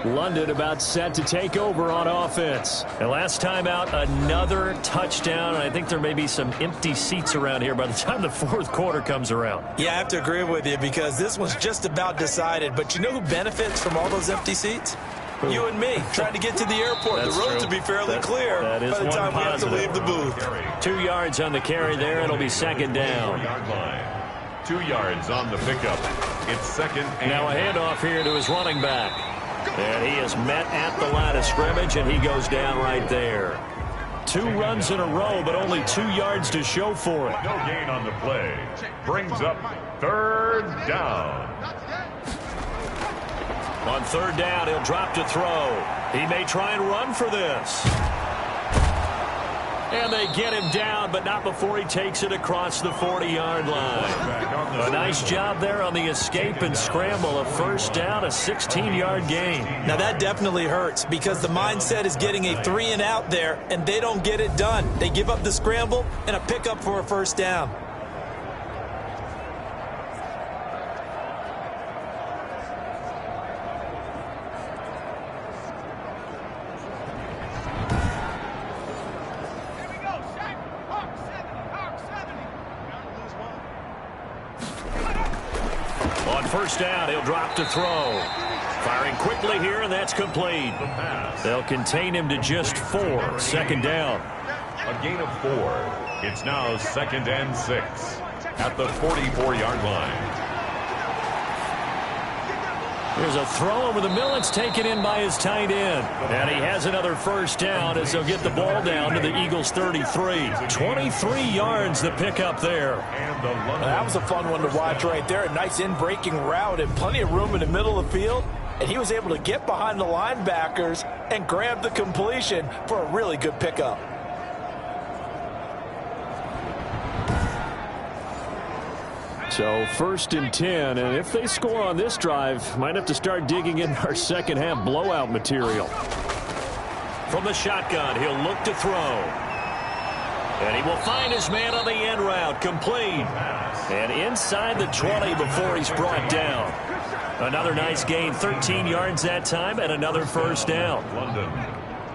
London about set to take over on offense. And last time out, another touchdown. I think there may be some empty seats around here by the time the 4th quarter comes around. Yeah, I have to agree with you because this one's just about decided. But you know who benefits from all those empty seats? Who? You and me, trying to get to the airport. The road to be fairly clear by the time we have to leave the booth. 2 yards on the carry there. It'll be 2nd down. 2 yards on the pickup. It's 2nd and now a handoff here to his running back. And he is met at the line of scrimmage, and he goes down right there. 2 runs in a row, but only 2 yards to show for it. No gain on the play. Brings up 3rd down. On 3rd down, he'll drop to throw. He may try and run for this. And they get him down, but not before he takes it across the 40-yard line. A nice job there on the escape and scramble. A 1st down, a 16-yard gain. Now that definitely hurts because the mindset is getting a 3-and-out there, and they don't get it done. They give up the scramble and a pickup for a 1st down. On 1st down, he'll drop to throw. Firing quickly here, and that's complete. They'll contain him to just 4. 2nd down. A gain of 4. It's now 2nd and 6 at the 44-yard line. There's a throw over the middle. It's taken in by his tight end. And he has another 1st down as they'll get the ball down to the Eagles' 33. 23 yards the pickup there. That was a fun one to watch right there. A nice in-breaking route and plenty of room in the middle of the field. And he was able to get behind the linebackers and grab the completion for a really good pickup. So 1st and 10, and if they score on this drive, might have to start digging in our second half blowout material. From the shotgun, he'll look to throw. And he will find his man on the end route, complete. And inside the 20 before he's brought down. Another nice gain, 13 yards that time, and another first down.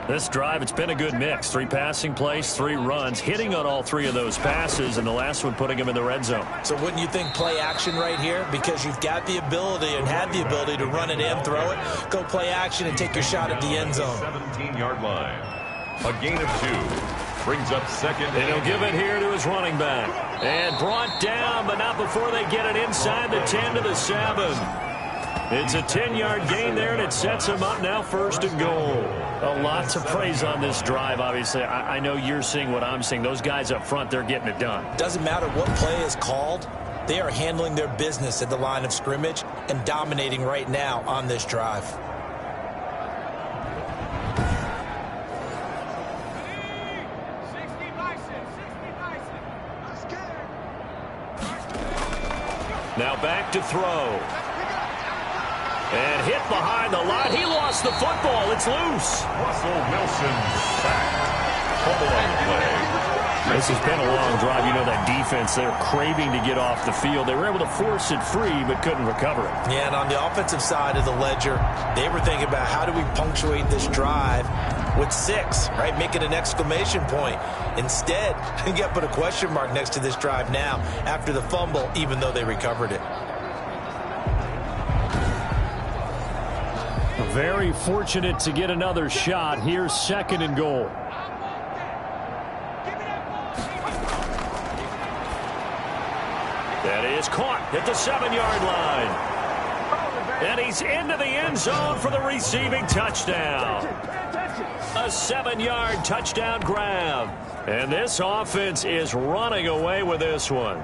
This drive, it's been a good mix. 3 passing plays, 3 runs, hitting on all 3 of those passes, and the last one putting him in the red zone. So wouldn't you think play action right here? Because you've got the ability and had the ability to run it and throw it. Go play action and take your shot at the end zone. 17-yard line. A gain of 2. Brings up second. And he'll give it here to his running back. And brought down, but not before they get it inside the 10 to the 7. It's a 10-yard gain there, and it sets him up now 1st and goal. A lot to praise on this drive, obviously. I know you're seeing what I'm seeing. Those guys up front, they're getting it done. Doesn't matter what play is called. They are handling their business at the line of scrimmage and dominating right now on this drive. Now back to throw. And hit behind the line. He lost the football. It's loose. Russell Wilson sacked. Fumble on the play. This has been a long drive. You know that defense, they're craving to get off the field. They were able to force it free, but couldn't recover it. Yeah, and on the offensive side of the ledger, they were thinking about how do we punctuate this drive with 6, right? Make it an exclamation point. Instead, you got to put a question mark next to this drive now after the fumble, even though they recovered it. Very fortunate to get another shot. Here's 2nd and goal. That is caught at the 7-yard line. And he's into the end zone for the receiving touchdown. A 7-yard touchdown grab. And this offense is running away with this one.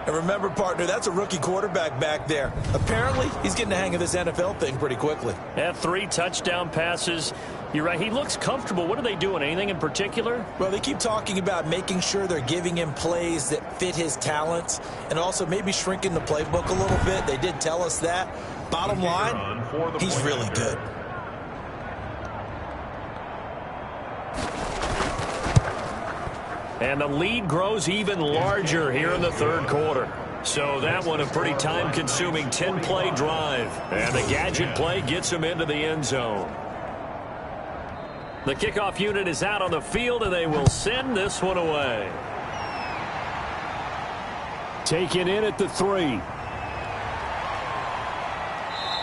And remember, partner, that's a rookie quarterback back there. Apparently, he's getting the hang of this NFL thing pretty quickly. Had 3 touchdown passes. You're right. He looks comfortable. What are they doing? Anything in particular? Well, they keep talking about making sure they're giving him plays that fit his talents and also maybe shrinking the playbook a little bit. They did tell us that. Bottom line, he's really good. And the lead grows even larger here in the 3rd quarter. So that one a pretty time-consuming 10-play drive. And the gadget play gets him into the end zone. The kickoff unit is out on the field, and they will send this one away. Taken in at the 3.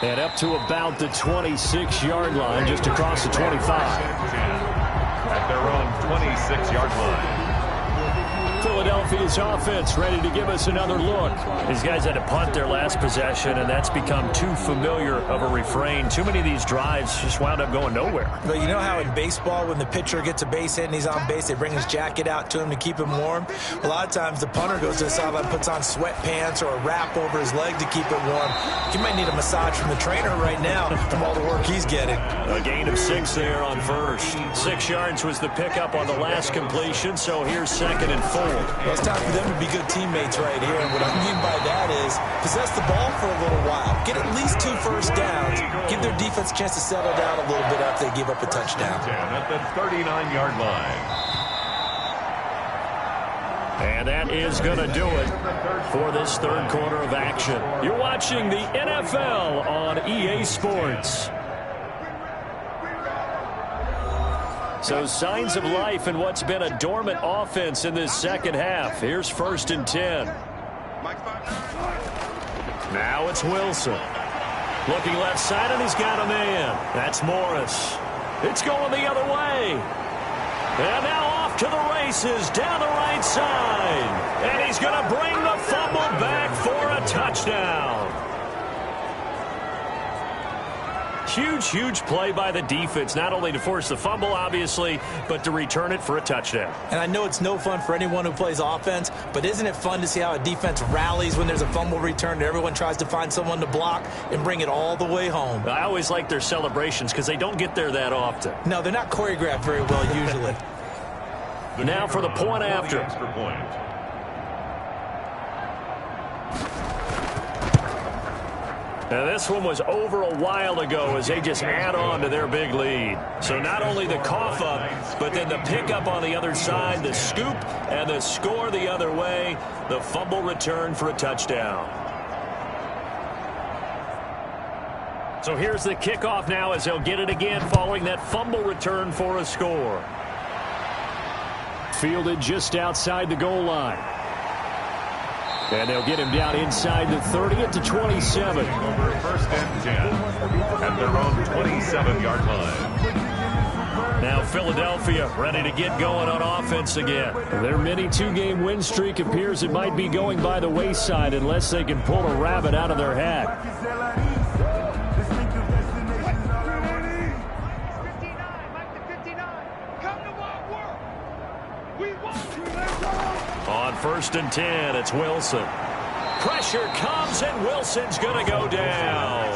And up to about the 26-yard line, just across the 25. At their own 26-yard line. Philadelphia's offense ready to give us another look. These guys had to punt their last possession, and that's become too familiar of a refrain. Too many of these drives just wound up going nowhere. But you know how in baseball, when the pitcher gets a base hit and he's on base, they bring his jacket out to him to keep him warm? A lot of times the punter goes to the sideline, puts on sweatpants or a wrap over his leg to keep it warm. He might need a massage from the trainer right now from all the work he's getting. A gain of 6 there on first. 6 yards was the pickup on the last completion, so here's 2nd and 4. Well, it's time for them to be good teammates right here. And what I mean by that is possess the ball for a little while. Get at least 2 first downs. Give their defense a chance to settle down a little bit after they give up a touchdown. At the 39-yard line. And that is going to do it for this 3rd quarter of action. You're watching the NFL on EA Sports. So signs of life in what's been a dormant offense in this second half. Here's 1st and 10. Now it's Wilson. Looking left side, and he's got a man. That's Morris. It's going the other way. And now off to the races down the right side. And he's going to bring the fumble back for a touchdown. Huge play by the defense, not only to force the fumble, obviously, but to return it for a touchdown. And I know it's no fun for anyone who plays offense, but isn't it fun to see how a defense rallies when there's a fumble return and everyone tries to find someone to block and bring it all the way home? I always like their celebrations because they don't get there that often. No, they're not choreographed very well usually. Now for the point after. Extra point. Now, this one was over a while ago as they just add on to their big lead. So not only the cough up, but then the pickup on the other side, the scoop, and the score the other way, the fumble return for a touchdown. So here's the kickoff now as they'll get it again following that fumble return for a score. Fielded just outside the goal line. And they'll get him down inside the 30 at the 27. Over first and 10 at their own 27-yard line. Now Philadelphia ready to get going on offense again. Their mini two-game win streak appears it might be going by the wayside unless they can pull a rabbit out of their hat. On first and 10, it's Wilson. Pressure comes, and Wilson's going to go down.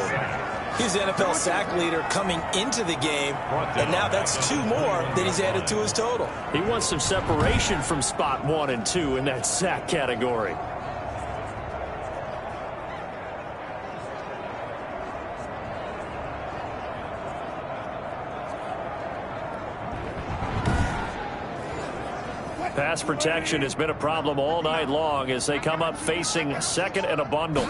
He's the NFL sack leader coming into the game, and now that's 2 more that he's added to his total. He wants some separation from spot 1 and 2 in that sack category. Pass protection has been a problem all night long as they come up facing second and a bundle.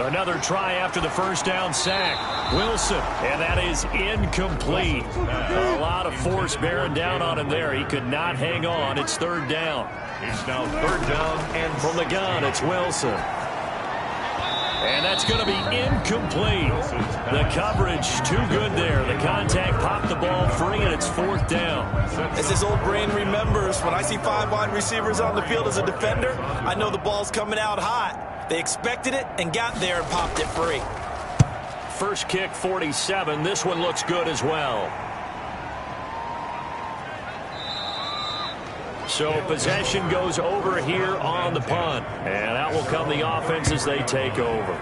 Another try after the first down sack. Wilson, and that is incomplete. A lot of force bearing down on him there. He could not hang on. It's third down. It's now third down and From the gun, it's Wilson. And that's going to be incomplete. The coverage too good there. The contact popped the ball free, and it's fourth down. As his old brain remembers, when I see 5 wide receivers on the field as a defender, I know the ball's coming out hot. They expected it and got there and popped it free. First kick, 47. This one looks good as well. So possession goes over here on the punt. And out will come the offense as they take over.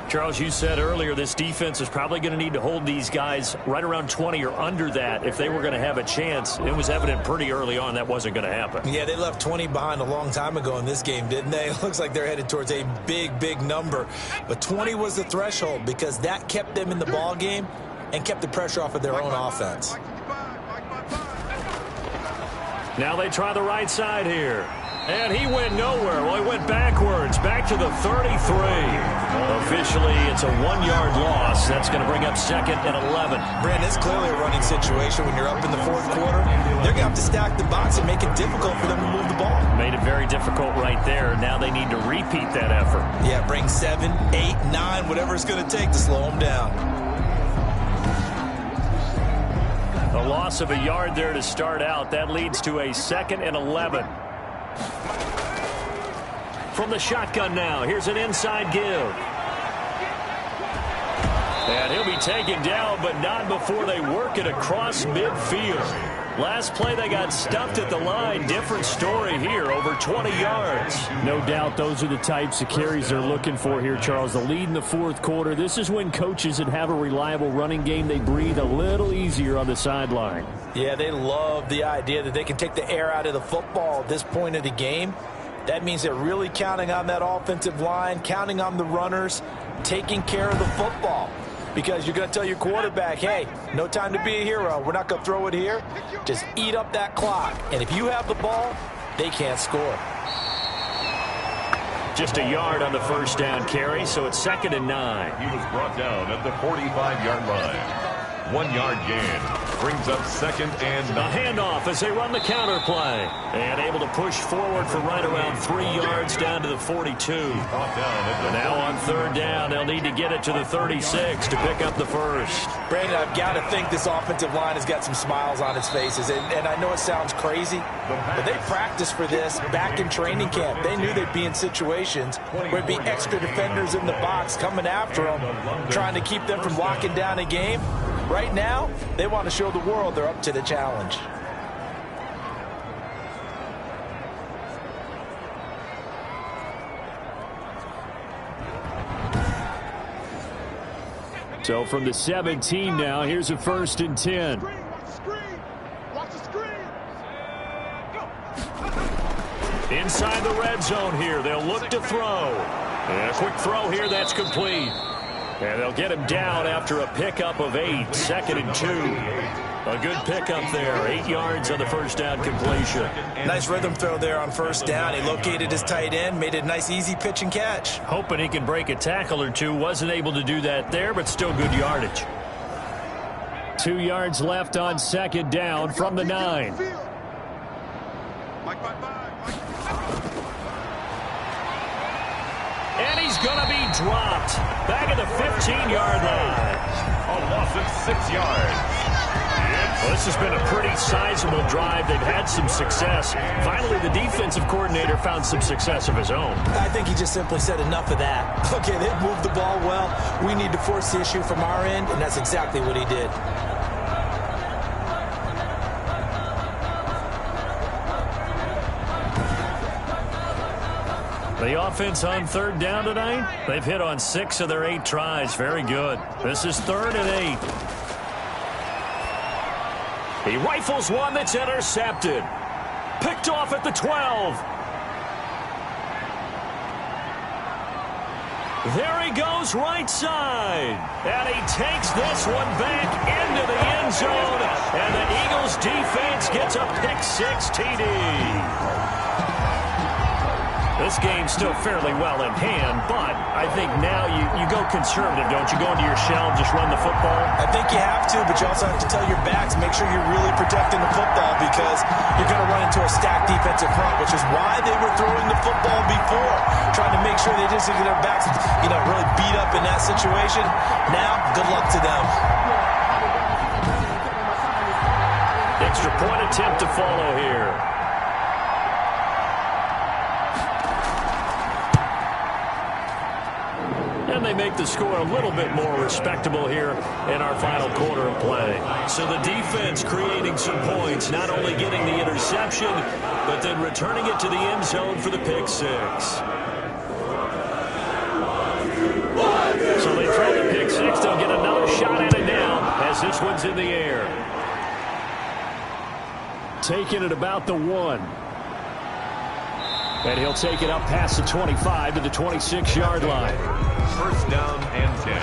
Charles, you said earlier this defense is probably going to need to hold these guys right around 20 or under that if they were going to have a chance. It was evident pretty early on that wasn't going to happen. Yeah, they left 20 behind a long time ago in this game, didn't they? It looks like they're headed towards a big, big number. But 20 was the threshold because that kept them in the ball game and kept the pressure off of their own offense. Now they try the right side here. And he went nowhere. Well, he went backwards, back to the 33. Officially, it's a 1-yard loss. That's going to bring up second and 11. Brandon, it's clearly a running situation when you're up in the fourth quarter. They're going to have to stack the box and make it difficult for them to move the ball. Made it very difficult right there. Now they need to repeat that effort. Yeah, bring 7, 8, 9, whatever it's going to take to slow them down. A loss of a yard there to start out. That leads to a second and 11. From the shotgun now, here's an inside give. And he'll be taken down, but not before they work it across midfield. Last play, they got stuffed at the line. Different story here, over 20 yards. No doubt those are the types of carries they're looking for here, Charles. The lead in the fourth quarter. This is when coaches that have a reliable running game, they breathe a little easier on the sideline. Yeah, they love the idea that they can take the air out of the football at this point of the game. That means they're really counting on that offensive line, counting on the runners, taking care of the football. Because you're going to tell your quarterback, hey, no time to be a hero. We're not going to throw it here. Just eat up that clock. And if you have the ball, they can't score. Just a yard on the first down carry, so it's second and 9. he was brought down at the 45-yard line. 1-yard gain. Brings up second and 9. A handoff as they run the counter play. And able to push forward for right around 3 yards down to the 42. Now on third down, they'll need to get it to the 36 to pick up the first. Brandon, I've got to think this offensive line has got some smiles on its faces. And I know it sounds crazy, but they practiced for this back in training camp. They knew they'd be in situations where it'd be extra defenders in the box coming after them, trying to keep them from locking down a game. Right now, they want to show the world they're up to the challenge. So from the 17 now, here's a first and 10. Inside the red zone here, they'll look to throw. And a quick throw here, that's complete. And they'll get him down after a pickup of 8, 2nd and 2. A good pickup there, 8 yards on the first down completion. Nice rhythm throw there on first down. He located his tight end, made it a nice easy pitch and catch. Hoping he can break a tackle or two. Wasn't able to do that there, but still good yardage. 2 yards left on 2nd down from the 9. And he's going to be dropped. Back at the 15-yard line. A loss of 6 yards. Well, this has been a pretty sizable drive. They've had some success. Finally, the defensive coordinator found some success of his own. I think he just simply said enough of that. Okay, they've moved the ball well. We need to force the issue from our end, and that's exactly what he did. The offense on 3rd down tonight, they've hit on 6 of their 8 tries. Very good. This is 3rd and 8. He rifles one that's intercepted. Picked off at the 12. There he goes right side. And he takes this one back into the end zone. And the Eagles defense gets a pick-6 TD. This game's still fairly well in hand, but I think now you go conservative, don't you? Go into your shell and just run the football? I think you have to, but you also have to tell your backs, make sure you're really protecting the football because you're going to run into a stacked defensive front, which is why they were throwing the football before, trying to make sure they just get their backs, really beat up in that situation. Now, good luck to them. Extra point attempt to follow here. And they make the score a little bit more respectable here in our final quarter of play. So the defense creating some points, not only getting the interception, but then returning it to the end zone for the pick-6. So they throw the pick-6. They'll get another shot at it now as this one's in the air. Taking it about the 1. And he'll take it up past the 25 to the 26-yard line. 1st down and 10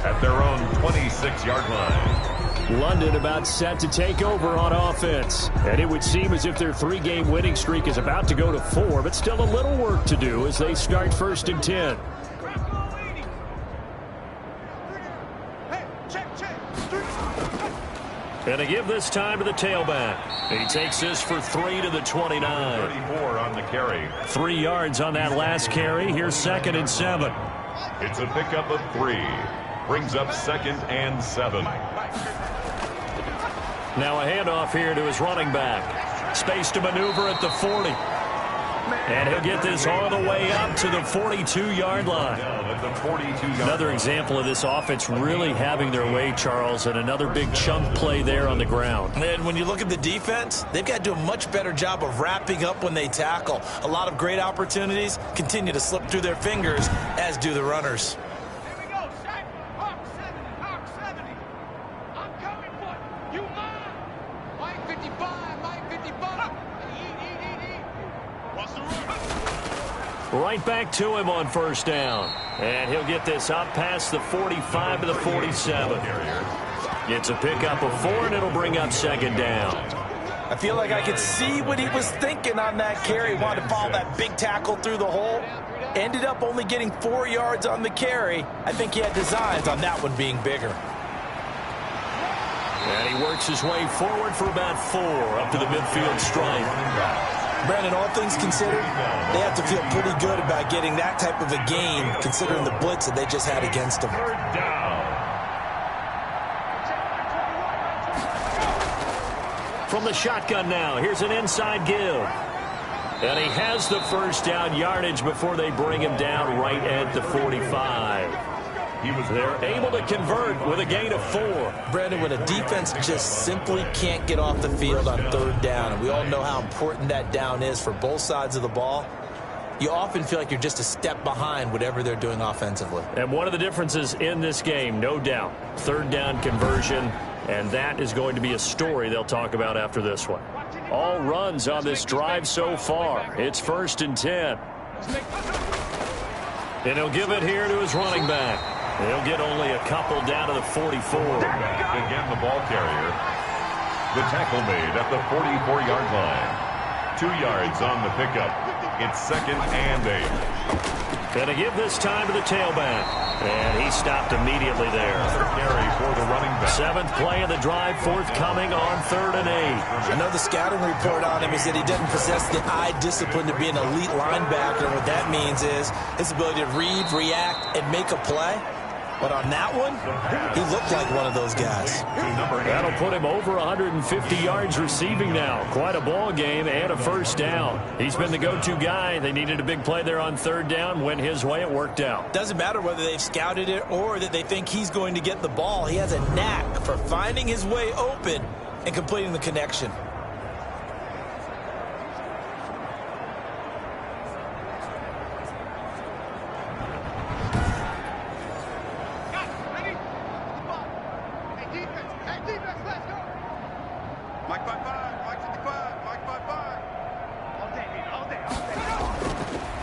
at their own 26-yard line. London about set to take over on offense. And it would seem as if their 3-game winning streak is about to go to 4, but still a little work to do as they start 1st and 10. And to give this time to the tailback. He takes this for 3 to the 29. 34 on the carry. 3 yards on that last carry. Here's 2nd and 7. It's a pickup of 3. Brings up 2nd and 7. Now a handoff here to his running back. Space to maneuver at the 40. And he'll get this all the way up to the 42-yard line. Another example of this offense really having their way, Charles, and another big chunk play there on the ground. And when you look at the defense, they've got to do a much better job of wrapping up when they tackle. A lot of great opportunities continue to slip through their fingers, as do the runners. Right back to him on 1st down. And he'll get this up past the 45 to the 47. It's a pickup of 4, and it'll bring up 2nd down. I feel like I could see what he was thinking on that carry. Wanted to follow that big tackle through the hole. Ended up only getting 4 yards on the carry. I think he had designs on that one being bigger. And he works his way forward for about 4 up to the midfield stripe. Brandon, all things considered, they have to feel pretty good about getting that type of a gain, considering the blitz that they just had against them. 3rd down. From the shotgun now, here's an inside give. And he has the 1st down yardage before they bring him down right at the 45. They're able to convert with a gain of 4. Brandon, when a defense just simply can't get off the field on 3rd down, and we all know how important that down is for both sides of the ball, you often feel like you're just a step behind whatever they're doing offensively. And one of the differences in this game, no doubt, 3rd down conversion, and that is going to be a story they'll talk about after this one. All runs on this drive so far. It's 1st and 10. And he'll give it here to his running back. They'll get only a couple down to the 44. Again, the ball carrier. The tackle made at the 44-yard line. 2 yards on the pickup. It's 2nd and 8. Going to give this time to the tailback. And he stopped immediately there. Carry for the running back. 7th play of the drive, forthcoming on 3rd and 8. I know the scouting report on him is that he doesn't possess the eye discipline to be an elite linebacker. And what that means is his ability to read, react, and make a play. But on that one, he looked like one of those guys. That'll put him over 150 yards receiving now. Quite a ball game and a first down. He's been the go-to guy. They needed a big play there on 3rd down. Went his way. It worked out. Doesn't matter whether they've scouted it or that they think he's going to get the ball. He has a knack for finding his way open and completing the connection.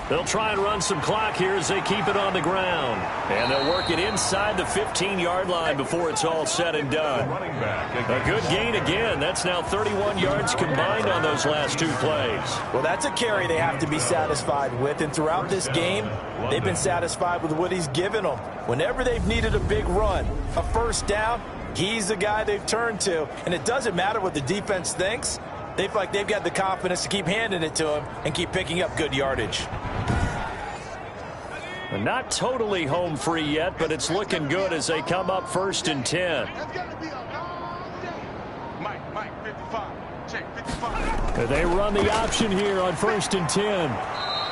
They'll try and run some clock here as they keep it on the ground. And they'll work it inside the 15-yard line before it's all said and done. A good gain again. That's now 31 yards combined on those last 2 plays. Well, that's a carry they have to be satisfied with. And throughout this game, they've been satisfied with what he's given them. Whenever they've needed a big run, a first down, he's the guy they've turned to. And it doesn't matter what the defense thinks. They feel like they've got the confidence to keep handing it to him and keep picking up good yardage. Not totally home free yet, but it's looking good as they come up 1st and 10. Mike, 55. Check, 55. They run the option here on 1st and 10.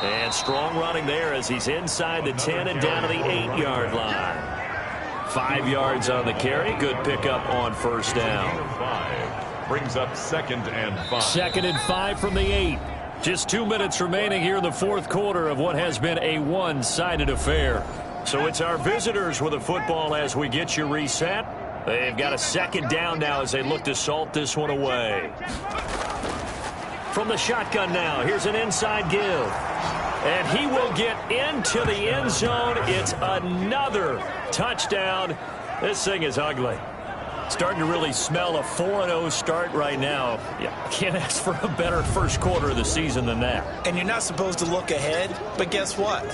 And strong running there as he's inside the 10 and down to the 8-yard line. 5 yards on the carry. Good pickup on 1st down. Brings up 2nd and 5. 2nd and 5 from the 8. Just 2 minutes remaining here in the 4th quarter of what has been a one-sided affair. So it's our visitors with the football as we get you reset. They've got a 2nd down now as they look to salt this one away. From the shotgun now, here's an inside give. And he will get into the end zone. It's another touchdown. This thing is ugly. Starting to really smell a 4-0 start right now. Yeah, can't ask for a better first quarter of the season than that. And you're not supposed to look ahead, but guess what?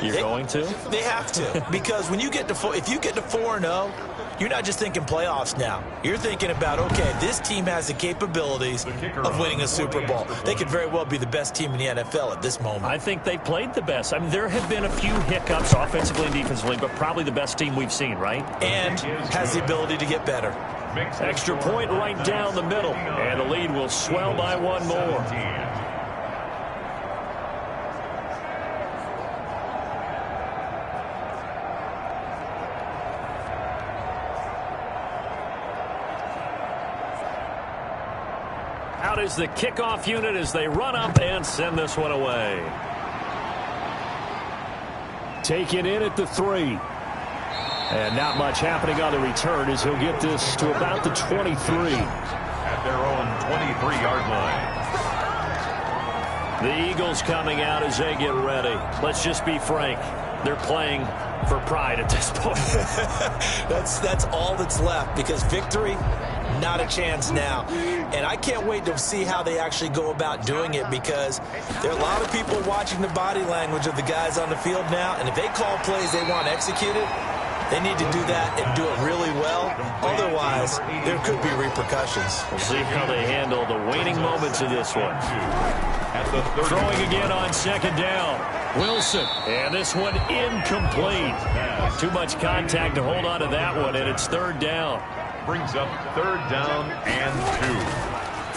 You're going to? They have to. Because when you get to if you get to 4-0, you're not just thinking playoffs now. You're thinking about, okay, this team has the capabilities of winning a Super Bowl. They could very well be the best team in the NFL at this moment. I think they played the best. I mean, there have been a few hiccups offensively and defensively, but probably the best team we've seen, right? And has the ability to get better. Extra point right down the middle, and the lead will swell by 1 more. Out is the kickoff unit as they run up and send this one away. Taken in at the 3. And not much happening on the return as he'll get this to about the 23. At their own 23-yard line. The Eagles coming out as they get ready. Let's just be frank. They're playing for pride at this point. That's all that's left, because victory, not a chance now. And I can't wait to see how they actually go about doing it, because there are a lot of people watching the body language of the guys on the field now, and if they call plays they want executed, they need to do that and do it really well. Otherwise, there could be repercussions. We'll see how they handle the waning moments of this one. Throwing again on 2nd down. Wilson. And this one incomplete. Too much contact to hold on to that one, and it's 3rd down. Brings up 3rd down and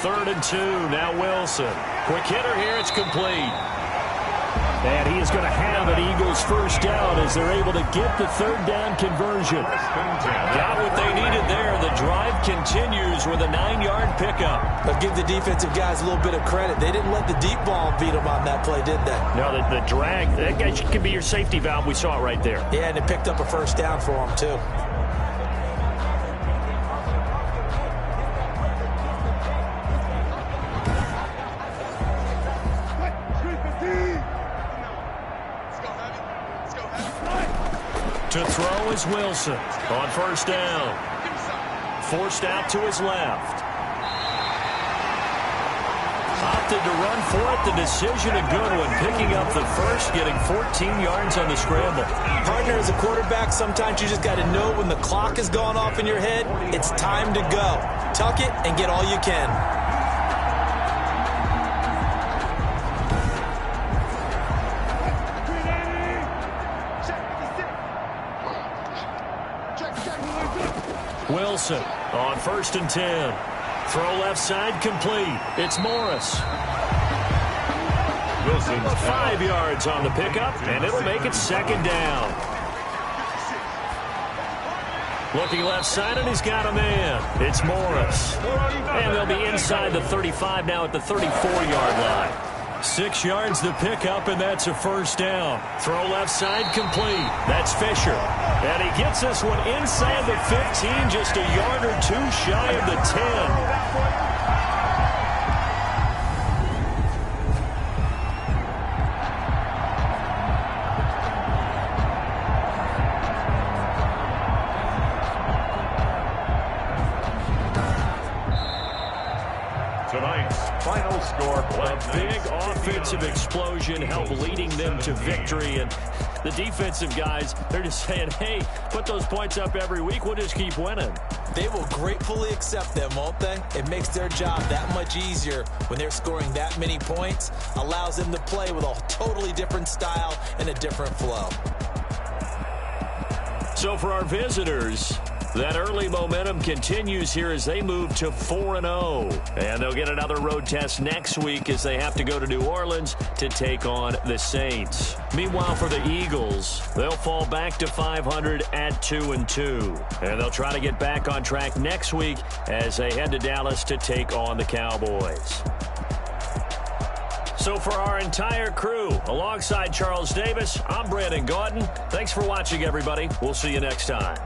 2. 3rd and 2. Now Wilson. Quick hitter here. It's complete. And he is going to have an Eagles first down as they're able to get the 3rd down conversion. Got what they needed there. The drive continues with a 9-yard pickup. But give the defensive guys a little bit of credit. They didn't let the deep ball beat them on that play, did they? No, the drag, that guy can be your safety valve. We saw it right there. Yeah, and it picked up a first down for them, too. To throw is Wilson on first down. Forced out to his left. Opted to run for it. The decision a good one. Picking up the first, getting 14 yards on the scramble. Partner, as a quarterback, sometimes you just got to know when the clock has gone off in your head, it's time to go. Tuck it and get all you can. Wilson on first and 10. Throw left side complete. It's Morris. Wilson's 5 yards on the pickup, and it'll make it second down. Looking left side, and he's got a man. It's Morris. And they'll be inside the 35 now at the 34-yard line. 6 yards the pickup, and that's a first down. Throw left side complete. That's Fisher. And he gets this one inside the 15, just a yard or two shy of the 10. tonight's final score. A big offensive explosion helped leading them to victory. And the defensive guys, they're just saying, hey, put those points up every week. We'll just keep winning. They will gratefully accept them, won't they? It makes their job that much easier when they're scoring that many points. Allows them to play with a totally different style and a different flow. So for our visitors, that early momentum continues here as they move to 4-0. And they'll get another road test next week as they have to go to New Orleans to take on the Saints. Meanwhile, for the Eagles, they'll fall back to 500 at 2-2. And they'll try to get back on track next week as they head to Dallas to take on the Cowboys. So for our entire crew, alongside Charles Davis, I'm Brandon Gaudin. Thanks for watching, everybody. We'll see you next time.